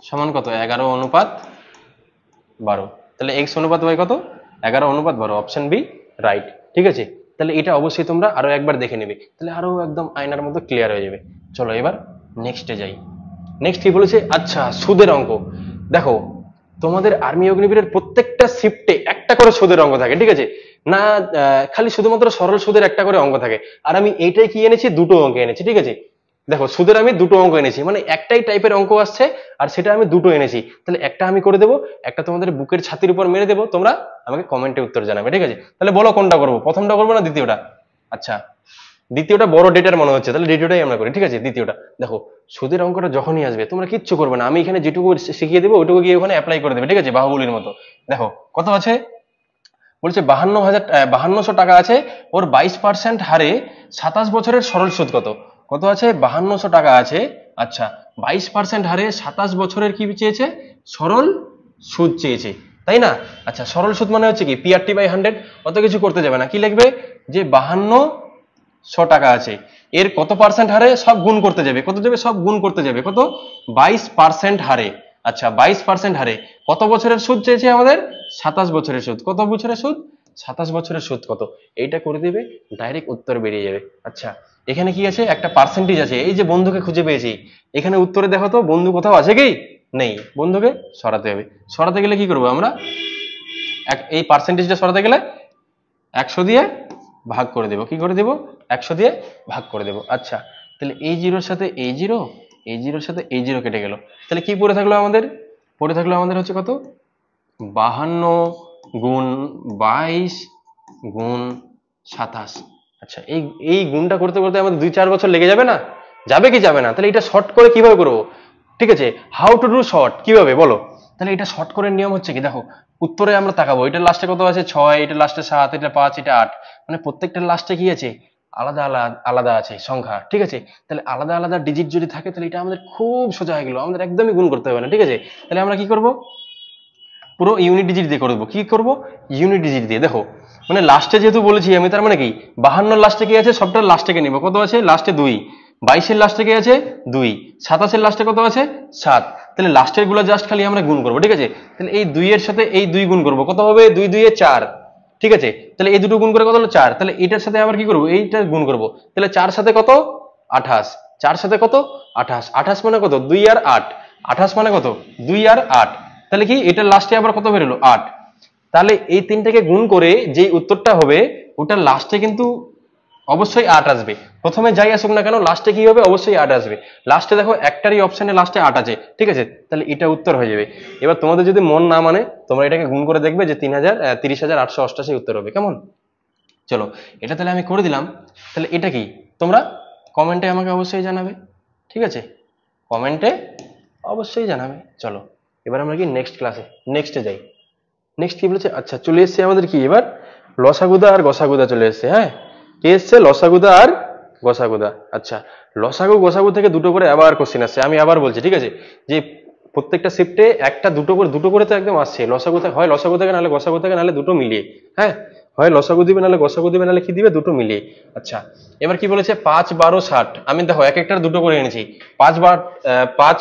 সমান কত, 11 অনুপাত 12। তাহলে এক্স অনুপাত ওয়াই কত, 11 অনুপাত 12, অপশন বি রাইট, ঠিক আছে। তাহলে এটা অবশ্যই তোমরা আরো একবার দেখে নেবে, তাহলে আরো একদম আয়নার মতো ক্লিয়ার হয়ে যাবে। চলো এবার নেক্সটে যাই। নেক্সট কি বলেছে, আচ্ছা সুদের অঙ্ক। দেখো তোমাদের আর্মি অগ্নিবীরের প্রত্যেকটা শিফটে একটা করে সুদের অঙ্ক থাকে, ঠিক আছে না, খালি শুধুমাত্র সরল সুদের একটা করে অঙ্ক থাকে। আর আমি এইটাই কি এনেছি, দুটো অঙ্ক এনেছি, ঠিক আছে। দেখো সুদের আমি দুটো অঙ্ক এনেছি, মানে একটাই টাইপের অঙ্ক আসছে, আর সেটা আমি দুটো এনেছি। তাহলে একটা আমি করে দেবো, একটা তোমাদের বুকের ছাতির উপর মেরে দেবো, তোমরা আমাকে কমেন্টে উত্তর জানাবে, ঠিক আছে। তাহলে বলো কোনটা করবো, প্রথমটা করবো না দ্বিতীয়টা, আচ্ছা, দ্বিতীয়টা বড় ডেটার মনে হচ্ছে, তাহলে দ্বিতীয়টাই আমরা করি। ঠিক আছে, দ্বিতীয়টা দেখো, সুদের অঙ্কটা যখনই আসবে তোমরা কিচ্ছু করবে না, আমি এখানে যেটুকু শিখিয়ে দেবো ওইটুকু গিয়ে ওখানে অ্যাপ্লাই করে দেবে। ঠিক আছে, বাহুবলীর মতো। দেখো কত আছে, বলছে 52,000 5200 টাকা আছে, ওর 22% হারে 27 বছরের সরল সুদ কত? কত আছে? 5200 টাকা আছে। আচ্ছা, 22% হারে 27 বছরের কি চেয়েছে? সরল সুদ চেয়েছে, তাই না? আচ্ছা, সরল সুদ মানে হচ্ছে কি PRT/100, অত কিছু করতে যাবে না, কি লিখবে যে 5200 টাকা আছে, এর কত পার্সেন্ট হারে সব গুণ করতে যাবে, কত যাবে সব গুণ করতে যাবে, কত? 22% হারে। আচ্ছা, 22% হারে কত বছরের সুদ চেয়েছে আমাদের? 27 বছরের সুদ। কত বছরের সুদ? 27 বছরের সুদ কত? এইটা করে দিবে, ডাইরেক্ট উত্তর বেরিয়ে যাবে। আচ্ছা, এখানে কি আছে? একটা পার্সেন্টেজ আছে, এই যে বন্ধুকে খুঁজে পেয়েছি, এখানে উত্তরে দেখো তো বন্ধু কোথাও আছে কি? নেই, বন্ধুকে সরাতে হবে। সরাতে গেলে কি করবো আমরা? এই পার্সেন্টেজটা সরাতে গেলে 100 দিয়ে ভাগ করে দেবো। কি করে দেবো? 100 দিয়ে ভাগ করে দেবো। আচ্ছা, তাহলে এই জিরোর সাথে এই জিরো, এই জিরোর সাথে এই জিরো কেটে গেল, তাহলে কি পড়ে থাকলো আমাদের? পড়ে থাকলো আমাদের হচ্ছে কত? 52 গুণ 22 গুণ 27। আচ্ছা, এই এই গুণটা করতে করতে আমাদের 2-4 বছর লেগে যাবে না? যাবে কি যাবে না? তাহলে এটা শর্ট করে কিভাবে করবো? ঠিক আছে, হাউ টু ডু শর্ট কিভাবে বলো? তাহলে এটা শর্ট করে নিয়ম হচ্ছে কি, দেখো উত্তরে আমরা তাকাবো, এটার লাস্টে কত আছে? 6, এটার লাস্টে 7, এটা 5, এটা 8, মানে প্রত্যেকটার লাস্টে কি আছে? আলাদা আলাদা আলাদা আছে সংখ্যা। ঠিক আছে, তাহলে আলাদা আলাদা ডিজিট যদি থাকে তাহলে এটা আমাদের খুব সোজা হয়ে গেল, আমাদের একদমই গুণ করতে হবে না। ঠিক আছে, তাহলে আমরা কি করব? পুরো ইউনিট ডিজিট দিয়ে করবো। কি করব? ইউনিট ডিজিট দিয়ে। দেখো মানে লাস্টে যেহেতু বলেছি আমি, তার মানে কি 52 লাস্টে কি আছে? সবটার লাস্টে কে নিব, কত আছে? লাস্টে 2। 22 লাস্টে কি আছে? 2। 27 লাস্টে কত আছে? 7। তাহলে লাস্টের গুলো জাস্ট খালি আমরা গুণ করবো। ঠিক আছে, তাহলে এই 2 এর সাথে এই 2 গুণ করবো, কত হবে? 2 2 এ 4। ঠিক আছে, তাহলে এই দুটো গুণ করে কত হলো? 4। তাহলে এটার সাথে আবার কি করবো? এইটা গুণ করবো, তাহলে 4 সাথে কত? 28। 4 সাথে কত? 28। 28 মানে কত? 2 আর 8। 28 মানে কত? 2 আর 8। তাহলে কি এটার লাস্টে আবার কত বেরোলো? 8। তাহলে এই তিনটাকে গুণ করে যেই উত্তরটা হবে ওটার লাস্টে কিন্তু অবশ্যই 8 আসবে। প্রথমে যাই আসুক না কেন লাস্টে কি হবে? অবশ্যই 8 আসবে। লাস্টে দেখো একটারই অপশনে লাস্টে 8 আছে। ঠিক আছে, তাহলে এটা উত্তর হয়ে যাবে। এবার তোমাদের যদি মন না মানে তোমরা এটাকে গুণ করে দেখবে যে 30,888 উত্তর হবে। কেমন? চলো, এটা তাহলে আমি করে দিলাম। তাহলে এটা কি তোমরা কমেন্টে আমাকে অবশ্যই জানাবে। ঠিক আছে, কমেন্টে অবশ্যই জানাবে। চলো, এবার আমরা কি নেক্সট ক্লাসে নেক্সটে যাই। নেক্সট কি বলেছে? আচ্ছা, চলে এসছে আমাদের কি এবার লসাগুদা আর গসাগুদা চলে এসছে। হ্যাঁ, কে এসছে? লসাগুদা আর গসাগুদা। আচ্ছা, লসাগু গসাগু থেকে দুটো করে আবার কোশ্চেন আসছে। আমি আবার বলছি, ঠিক আছে, যে প্রত্যেকটা শিফটে একটা দুটো করে তো একদম আসছে। লসাগু থেকে হয় লসাগু থেকে, নাহলে গসাগু থেকে, নাহলে দুটো মিলিয়ে। হ্যাঁ, হয় লসাগু দিবে, নাহলে গসাগু দিবে, নাহলে কি দিবে? দুটো মিলিয়ে। আচ্ছা, এবার কি বলেছে? 5 12 60। আমি দেখো এক একটার দুটো করে এনেছি। 5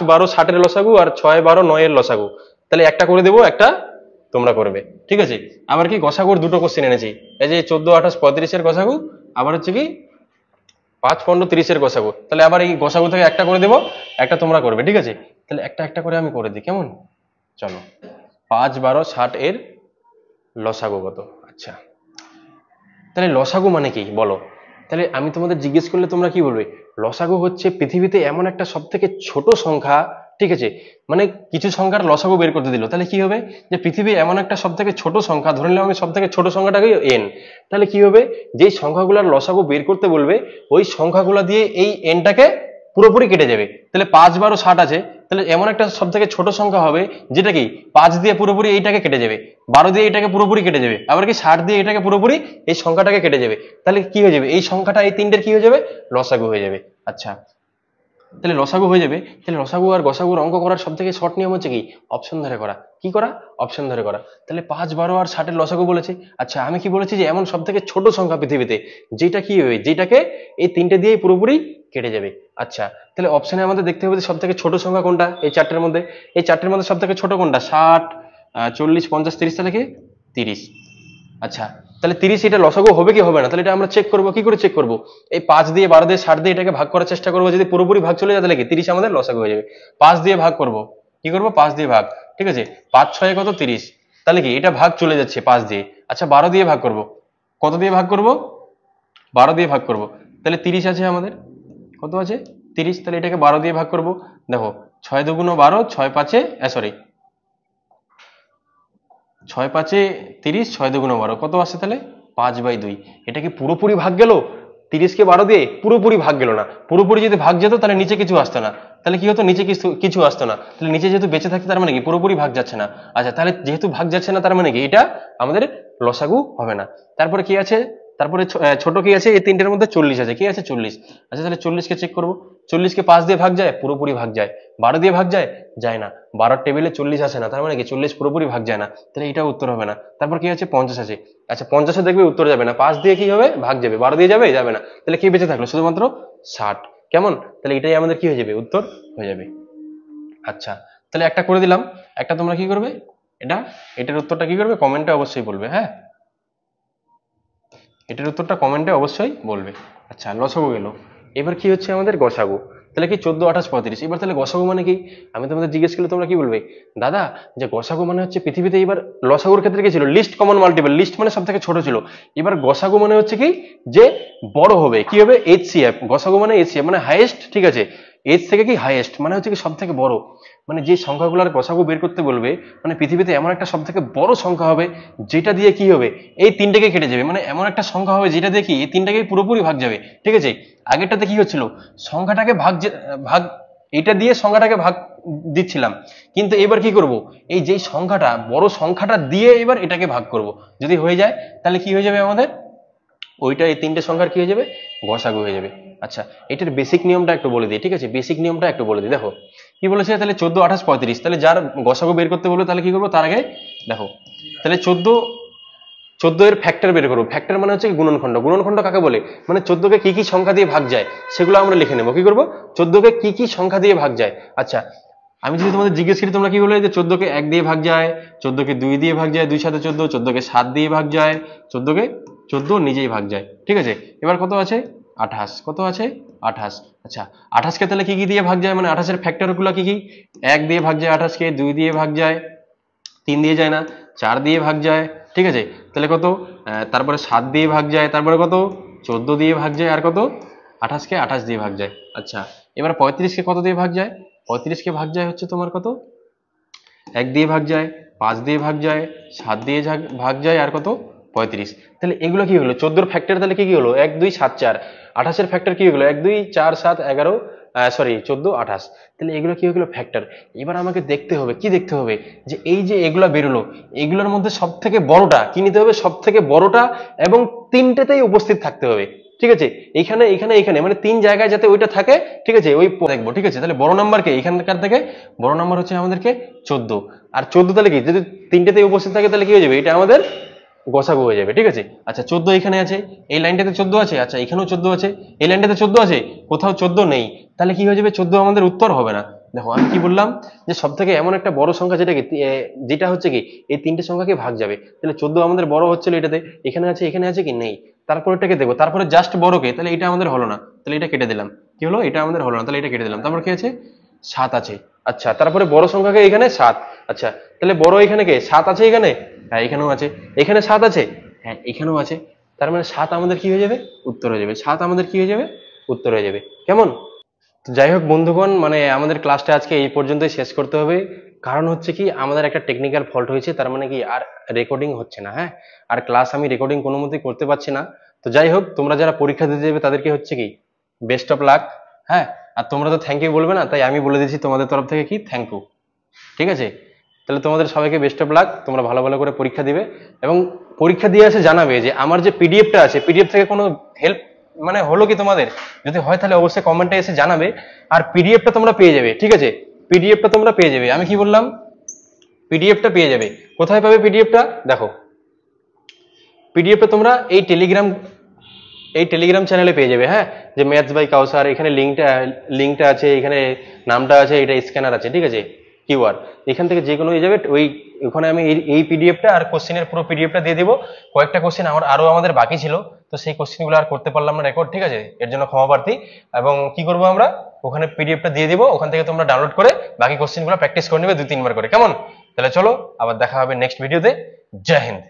12 60 লসাগু, আর 6 12 9 লসাগু। তাহলে একটা করে দেবো, একটা তোমরা করবে। ঠিক আছে, আবার কি গসাগুর দুটো কোশ্চেন এনেছি, এই যে 14 28 35 গসাগু, আবার হচ্ছে কি 5 15 30 গসাগু। তাহলে আবার এই গসাগু থেকে একটা করে দেবো, একটা তোমরা করবে। ঠিক আছে, তাহলে একটা একটা করে আমি করে দিই। কেমন? চলো, 5 12 60 এর লসাগু কত? আচ্ছা, তাহলে লসাগু মানে কি বলো? তাহলে আমি তোমাদের জিজ্ঞেস করলে তোমরা কি বলবে? লসাগু হচ্ছে পৃথিবীতে এমন একটা সব থেকে ছোট সংখ্যা। ঠিক আছে, মানে কিছু সংখ্যার লসাগু বের করতে দিল, তাহলে কি হবে? যে পৃথিবীর এমন একটা সব থেকে ছোট সংখ্যা, ধরে নিলাম আমি সব থেকে ছোট সংখ্যাটাকে এন। তাহলে কি হবে? যেই সংখ্যাগুলোর লসাগু বের করতে বলবে ওই সংখ্যাগুলো দিয়ে এই এনটাকে পুরোপুরি কেটে যাবে। তাহলে 5 12 60 আছে, তাহলে এমন একটা সব থেকে ছোট সংখ্যা হবে যেটা কি 5 দিয়ে পুরোপুরি এইটাকে কেটে যাবে, 12 দিয়ে এটাকে পুরোপুরি কেটে যাবে, আবার কি 60 দিয়ে এটাকে পুরোপুরি এই সংখ্যাটাকে কেটে যাবে। তাহলে কি হয়ে যাবে? এই সংখ্যাটা এই তিনটের কি হয়ে যাবে? লসাগু হয়ে যাবে। আচ্ছা, তাহলে লসাগু হয়ে যাবে। তাহলে লসাগু আর গসাগুর অঙ্ক করার সব থেকে শর্ট নিয়ম হচ্ছে কি? অপশন ধরে করা। কি করা? অপশন ধরে করা। তাহলে 5 12 আর 60 এর লসাগু বলেছে। আচ্ছা, আমি কি বলেছি? যে এমন সব থেকে ছোট সংখ্যা পৃথিবীতে যেটা কি হবে, যেটাকে এই তিনটে দিয়ে পুরোপুরি কেটে যাবে। আচ্ছা, তাহলে অপশনে আমাদের দেখতে হবে যে সব থেকে ছোট সংখ্যা কোনটা এই চারটের মধ্যে। এই চারটের মধ্যে সব থেকে ছোট কোনটা? 60 40 50 30, তাহলে কি 30। আচ্ছা, তাহলে 30 এটা লসাগু হবে কি হবে না? তাহলে এটা আমরা চেক করবো। কি করে চেক করবো? এই 5 দিয়ে 12 দিয়ে 60 দিয়ে এটাকে ভাগ করার চেষ্টা করবো। যদি পুরোপুরি ভাগ চলে যায় তাহলে কি 30 আমাদের লসাগু হয়ে যাবে। 5 দিয়ে ভাগ করব। কি করব? 5 দিয়ে ভাগ। ঠিক আছে, 5 6 কত? 30। তাহলে কি এটা ভাগ চলে যাচ্ছে 5 দিয়ে। আচ্ছা, 12 দিয়ে ভাগ করব। কত দিয়ে ভাগ করব? 12 দিয়ে ভাগ করব। তাহলে 30 আছে আমাদের। কত আছে? 30। তাহলে এটাকে 12 দিয়ে ভাগ করব। দেখো 6 2 12, 6 5 সরি 6 5 30, 6 2 12 কত আসছে? তাহলে 5/2। এটা কি পুরোপুরি ভাগ গেল? 30 কে 12 দিয়ে পুরোপুরি ভাগ গেল না। পুরোপুরি যদি ভাগ যেত তাহলে নিচে কিছু আসতো না। তাহলে কি হতো? নিচে কিছু আসতো না। তাহলে নিচে যেহেতু বেঁচে থাকতো তার মানে কি পুরোপুরি ভাগ যাচ্ছে না। আচ্ছা, তাহলে যেহেতু ভাগ যাচ্ছে না তার মানে কি এটা আমাদের লসাগু হবে না। তারপরে কি আছে? তারপরে ছোট কি আছে? এই তিনটের মধ্যে 40 আছে। কি আছে? 40। আচ্ছা, তাহলে 40 কে চেক করবো। 40 কে 5 দিয়ে ভাগ যায়? পুরোপুরি ভাগ যায়। 12 দিয়ে ভাগ যায়? যায় না। 12 টেবিলে 40 আসে না, তার মানে কি 40 পুরোপুরি ভাগ যায় না। তাহলে এটাও উত্তর হবে না। তারপর কি আছে? 50 আছে। আচ্ছা, 50 দেখবে উত্তর যাবে না। 5 দিয়ে কি হবে? ভাগ যাবে। 12 দিয়ে যাবে? যাবে না। তাহলে কি বেঁচে থাকলো? শুধুমাত্র 60। কেমন? তাহলে এটাই আমাদের কি হয়ে যাবে? উত্তর হয়ে যাবে। আচ্ছা, তাহলে একটা করে দিলাম। একটা তোমরা কি করবে? এটার উত্তরটা কি করবে? কমেন্টে অবশ্যই বলবে। হ্যাঁ, এটার উত্তরটা কমেন্টে অবশ্যই বলবে। আচ্ছা, লসাগু গেল। এবার কি হচ্ছে আমাদের? গসাগু। তাহলে কি 14, 28, 35। এবার তাহলে গসাগু মানে কি? আমি তোমাদের জিজ্ঞেস করলে তোমরা কি বলবে? দাদা, যে গসাগু মানে হচ্ছে পৃথিবীতে, এবার লসাগুর ক্ষেত্রে কি ছিল? List common multiple. লিস্ট মানে সব থেকে ছোট ছিল। এবার গসাগু মানে হচ্ছে কি? যে বড় হবে। কি হবে? HCF। গসাগু মানে HCF মানে হাইয়েস্ট। ঠিক আছে, এজ থেকে কি হাইয়েস্ট মানে হচ্ছে কি সব থেকে বড়। মানে যে সংখ্যাগুলোর গসাগু বের করতে বলবে, মানে পৃথিবীতে এমন একটা সব থেকে বড় সংখ্যা হবে যেটা দিয়ে কি হবে? এই তিনটাকে কেটে যাবে। মানে এমন একটা সংখ্যা হবে যেটা দিয়ে কি এই তিনটাকে পুরোপুরি ভাগ যাবে। ঠিক আছে, আগেরটাতে কি হচ্ছিল? সংখ্যাটাকে ভাগ এটা দিয়ে সংখ্যাটাকে ভাগ দিচ্ছিলাম, কিন্তু এবার কি করব? এই যে সংখ্যাটা, বড় সংখ্যাটা দিয়ে এবার এটাকে ভাগ করব। যদি হয়ে যায় তাহলে কি হয়ে যাবে আমাদের? ওইটা এই তিনটে সংখ্যার কি হয়ে যাবে? গসাগু হয়ে যাবে। আচ্ছা, এটার বেসিক নিয়মটা একটু বলে দিই। ঠিক আছে, বেসিক নিয়মটা একটু বলে দিই। দেখো কি বলেছে? তাহলে 14, 28, 35। তাহলে যার গসাগু বের করতে বলবে তাহলে কি করবো? তার আগে দেখো, তাহলে 14 এর ফ্যাক্টর বের করবো। ফ্যাক্টর মানে হচ্ছে গুণনখণ্ড। গুণনখণ্ড কাকে বলে? মানে 14 কে কি কি সংখ্যা দিয়ে ভাগ যায় সেগুলো আমরা লিখে নেবো। কি করবো? 14 কে কি কি সংখ্যা দিয়ে ভাগ যায়। আচ্ছা, আমি যদি তোমাদের জিজ্ঞেস করি তোমরা কি বলবে? যে 14 কে 1 দিয়ে ভাগ যায়, 14 কে 2 দিয়ে ভাগ যায়, 2 সাথে 14, 14 কে 7 দিয়ে ভাগ যায়, 14 কে 14 নিজেই ভাগ যায়। ঠিক আছে, এবার কত আছে? 28। কত আছে? 28। আচ্ছা, 28 কে তাহলে কি কি দিয়ে ভাগ যায়? মানে 28 এর ফ্যাক্টর গুলো কি কি? 1 দিয়ে ভাগ যায় 28 কে, 2 দিয়ে ভাগ যায়, 3 দিয়ে যায় না, 4 দিয়ে ভাগ যায়। ঠিক আছে, তাহলে কত? তারপরে 7 দিয়ে ভাগ যায়, তারপরে কত? 14 দিয়ে ভাগ যায়, আর কত? 28 কে 28 দিয়ে ভাগ যায়। আচ্ছা, এবার 35 কে কত দিয়ে ভাগ যায়? 35 কে ভাগ যায় হচ্ছে তোমার কত? 1 দিয়ে ভাগ যায়, 5 দিয়ে ভাগ যায়, 7 দিয়ে ভাগ যায়, আর কত? 35। তাহলে এগুলো কি হলো? 14 ফ্যাক্টর তাহলে কি কি হলো? 1, 2, 7, 4। 28 এর ফ্যাক্টর কি হলো? 1, 2, 4, 7, 11, সরি 14, 28। তাহলে এগুলো কি হলো? ফ্যাক্টর। এবার আমাকে দেখতে হবে, কি দেখতে হবে? যে এই যে এগুলা বেরোলো, এগুলোর মধ্যে সব থেকে বড়টা কি নিতে হবে? সব থেকে বড়টা, এবং তিনটেতেই উপস্থিত থাকতে হবে। ঠিক আছে, এখানে এখানে এখানে মানে 3 জায়গায় যাতে ওইটা থাকে। ঠিক আছে, ওই দেখবো। ঠিক আছে, তাহলে বড় নাম্বার কে? এখানকার থেকে বড় নাম্বার হচ্ছে আমাদেরকে 14। আর 14 তাহলে কি? যদি তিনটেতে উপস্থিত থাকে তাহলে কি হয়ে যাবে? এটা আমাদের গসাগু হয়ে যাবে। ঠিক আছে, আচ্ছা 14 এখানে আছে, এই লাইনটাতে 14 আছে, আচ্ছা এখানেও 14 আছে, এই লাইনটাতে 14 আছে, কোথাও 14 নেই। তাহলে কি হয়ে যাবে? 14 আমাদের উত্তর হবে না। দেখো আমি কি বললাম? যে সব থেকে এমন একটা বড় সংখ্যা যেটা কি যেটা হচ্ছে কি এই তিনটে সংখ্যাকে ভাগ যাবে। তাহলে 14 আমাদের বড় হচ্ছিল এটাতে, এখানে আছে, এখানে আছে কি? নেই। তারপর এটাকে দেখবো, তারপরে জাস্ট বড়কে, তাহলে এটা আমাদের হলো না, তাহলে এটা কেটে দিলাম। কি হলো? এটা আমাদের হলো না, তাহলে এটা কেটে দিলাম। তারপর কি আছে? 7 আছে। আচ্ছা, তারপরে বড় সংখ্যাকে এখানে 7। আচ্ছা, তাহলে বড় এখানে কে? 7 আছে এখানে, হ্যাঁ এখানেও আছে, এখানে 7 আছে, হ্যাঁ এখানেও আছে। তার মানে 7 আমাদের কি হয়ে যাবে? উত্তর হয়ে যাবে। 7 আমাদের কি হয়ে যাবে? উত্তর হয়ে যাবে। কেমন? তো যাই হোক বন্ধুগণ, মানে আমাদের ক্লাসটা আজকে এই পর্যন্তই শেষ করতে হবে। কারণ হচ্ছে কি আমাদের একটা টেকনিক্যাল ফল্ট হয়েছে, তার মানে কি আর রেকর্ডিং হচ্ছে না। হ্যাঁ, আর ক্লাস আমি রেকর্ডিং কোনো মতেই করতে পারছি না। তো যাই হোক, তোমরা যারা পরীক্ষা দিতে যাবে তাদেরকে হচ্ছে কি বেস্ট অফ লাক। হ্যাঁ, আর তোমরা তো থ্যাংক ইউ বলবে না, তাই আমি বলে দিচ্ছি তোমাদের তরফ থেকে কি থ্যাংক ইউ। ঠিক আছে, তাহলে তোমাদের সবাইকে বেস্ট অফ লাক। তোমরা ভালো ভালো করে পরীক্ষা দিবে, এবং পরীক্ষা দিয়ে এসে জানাবে যে আমার যে পিডিএফটা আছে, পিডিএফ থেকে কোনো হেল্প মানে হলো কি তোমাদের। যদি হয় তাহলে অবশ্যই কমেন্টে এসে জানাবে। আর পিডিএফটা তোমরা পেয়ে যাবে। ঠিক আছে, পিডিএফটা তোমরা পেয়ে যাবে। আমি কি বললাম? পিডিএফটা পেয়ে যাবে। কোথায় পাবে পিডিএফটা? দেখো, পিডিএফটা তোমরা এই টেলিগ্রাম চ্যানেলে পেয়ে যাবে। হ্যাঁ, যে ম্যাথস বাই কাউসার, এখানে লিঙ্কটা আছে, এখানে নামটা আছে, এটা স্ক্যানার আছে। ঠিক আছে, কিউআর, এখান থেকে যে কোনো হয়ে যাবে। ওখানে আমি এই পিডিএফটা আর কোশ্চেনের পুরো পিডিএফটা দিয়ে দিব। কয়েকটা কোশ্চেন আমাদের বাকি ছিল, তো সেই কোশ্চেনগুলো আর করতে পারলাম না রেকর্ড। ঠিক আছে, এর জন্য ক্ষমা প্রার্থী। এবং কি করবো আমরা, ওখানে পিডিএফটা দিয়ে দিব, ওখান থেকে তোমরা ডাউনলোড করে বাকি কোশ্চেনগুলো প্র্যাকটিস করে নেবে 2-3 বার করে। কেমন? তাহলে চলো, আবার দেখা হবে নেক্সট ভিডিওতে। জয় হিন্দ।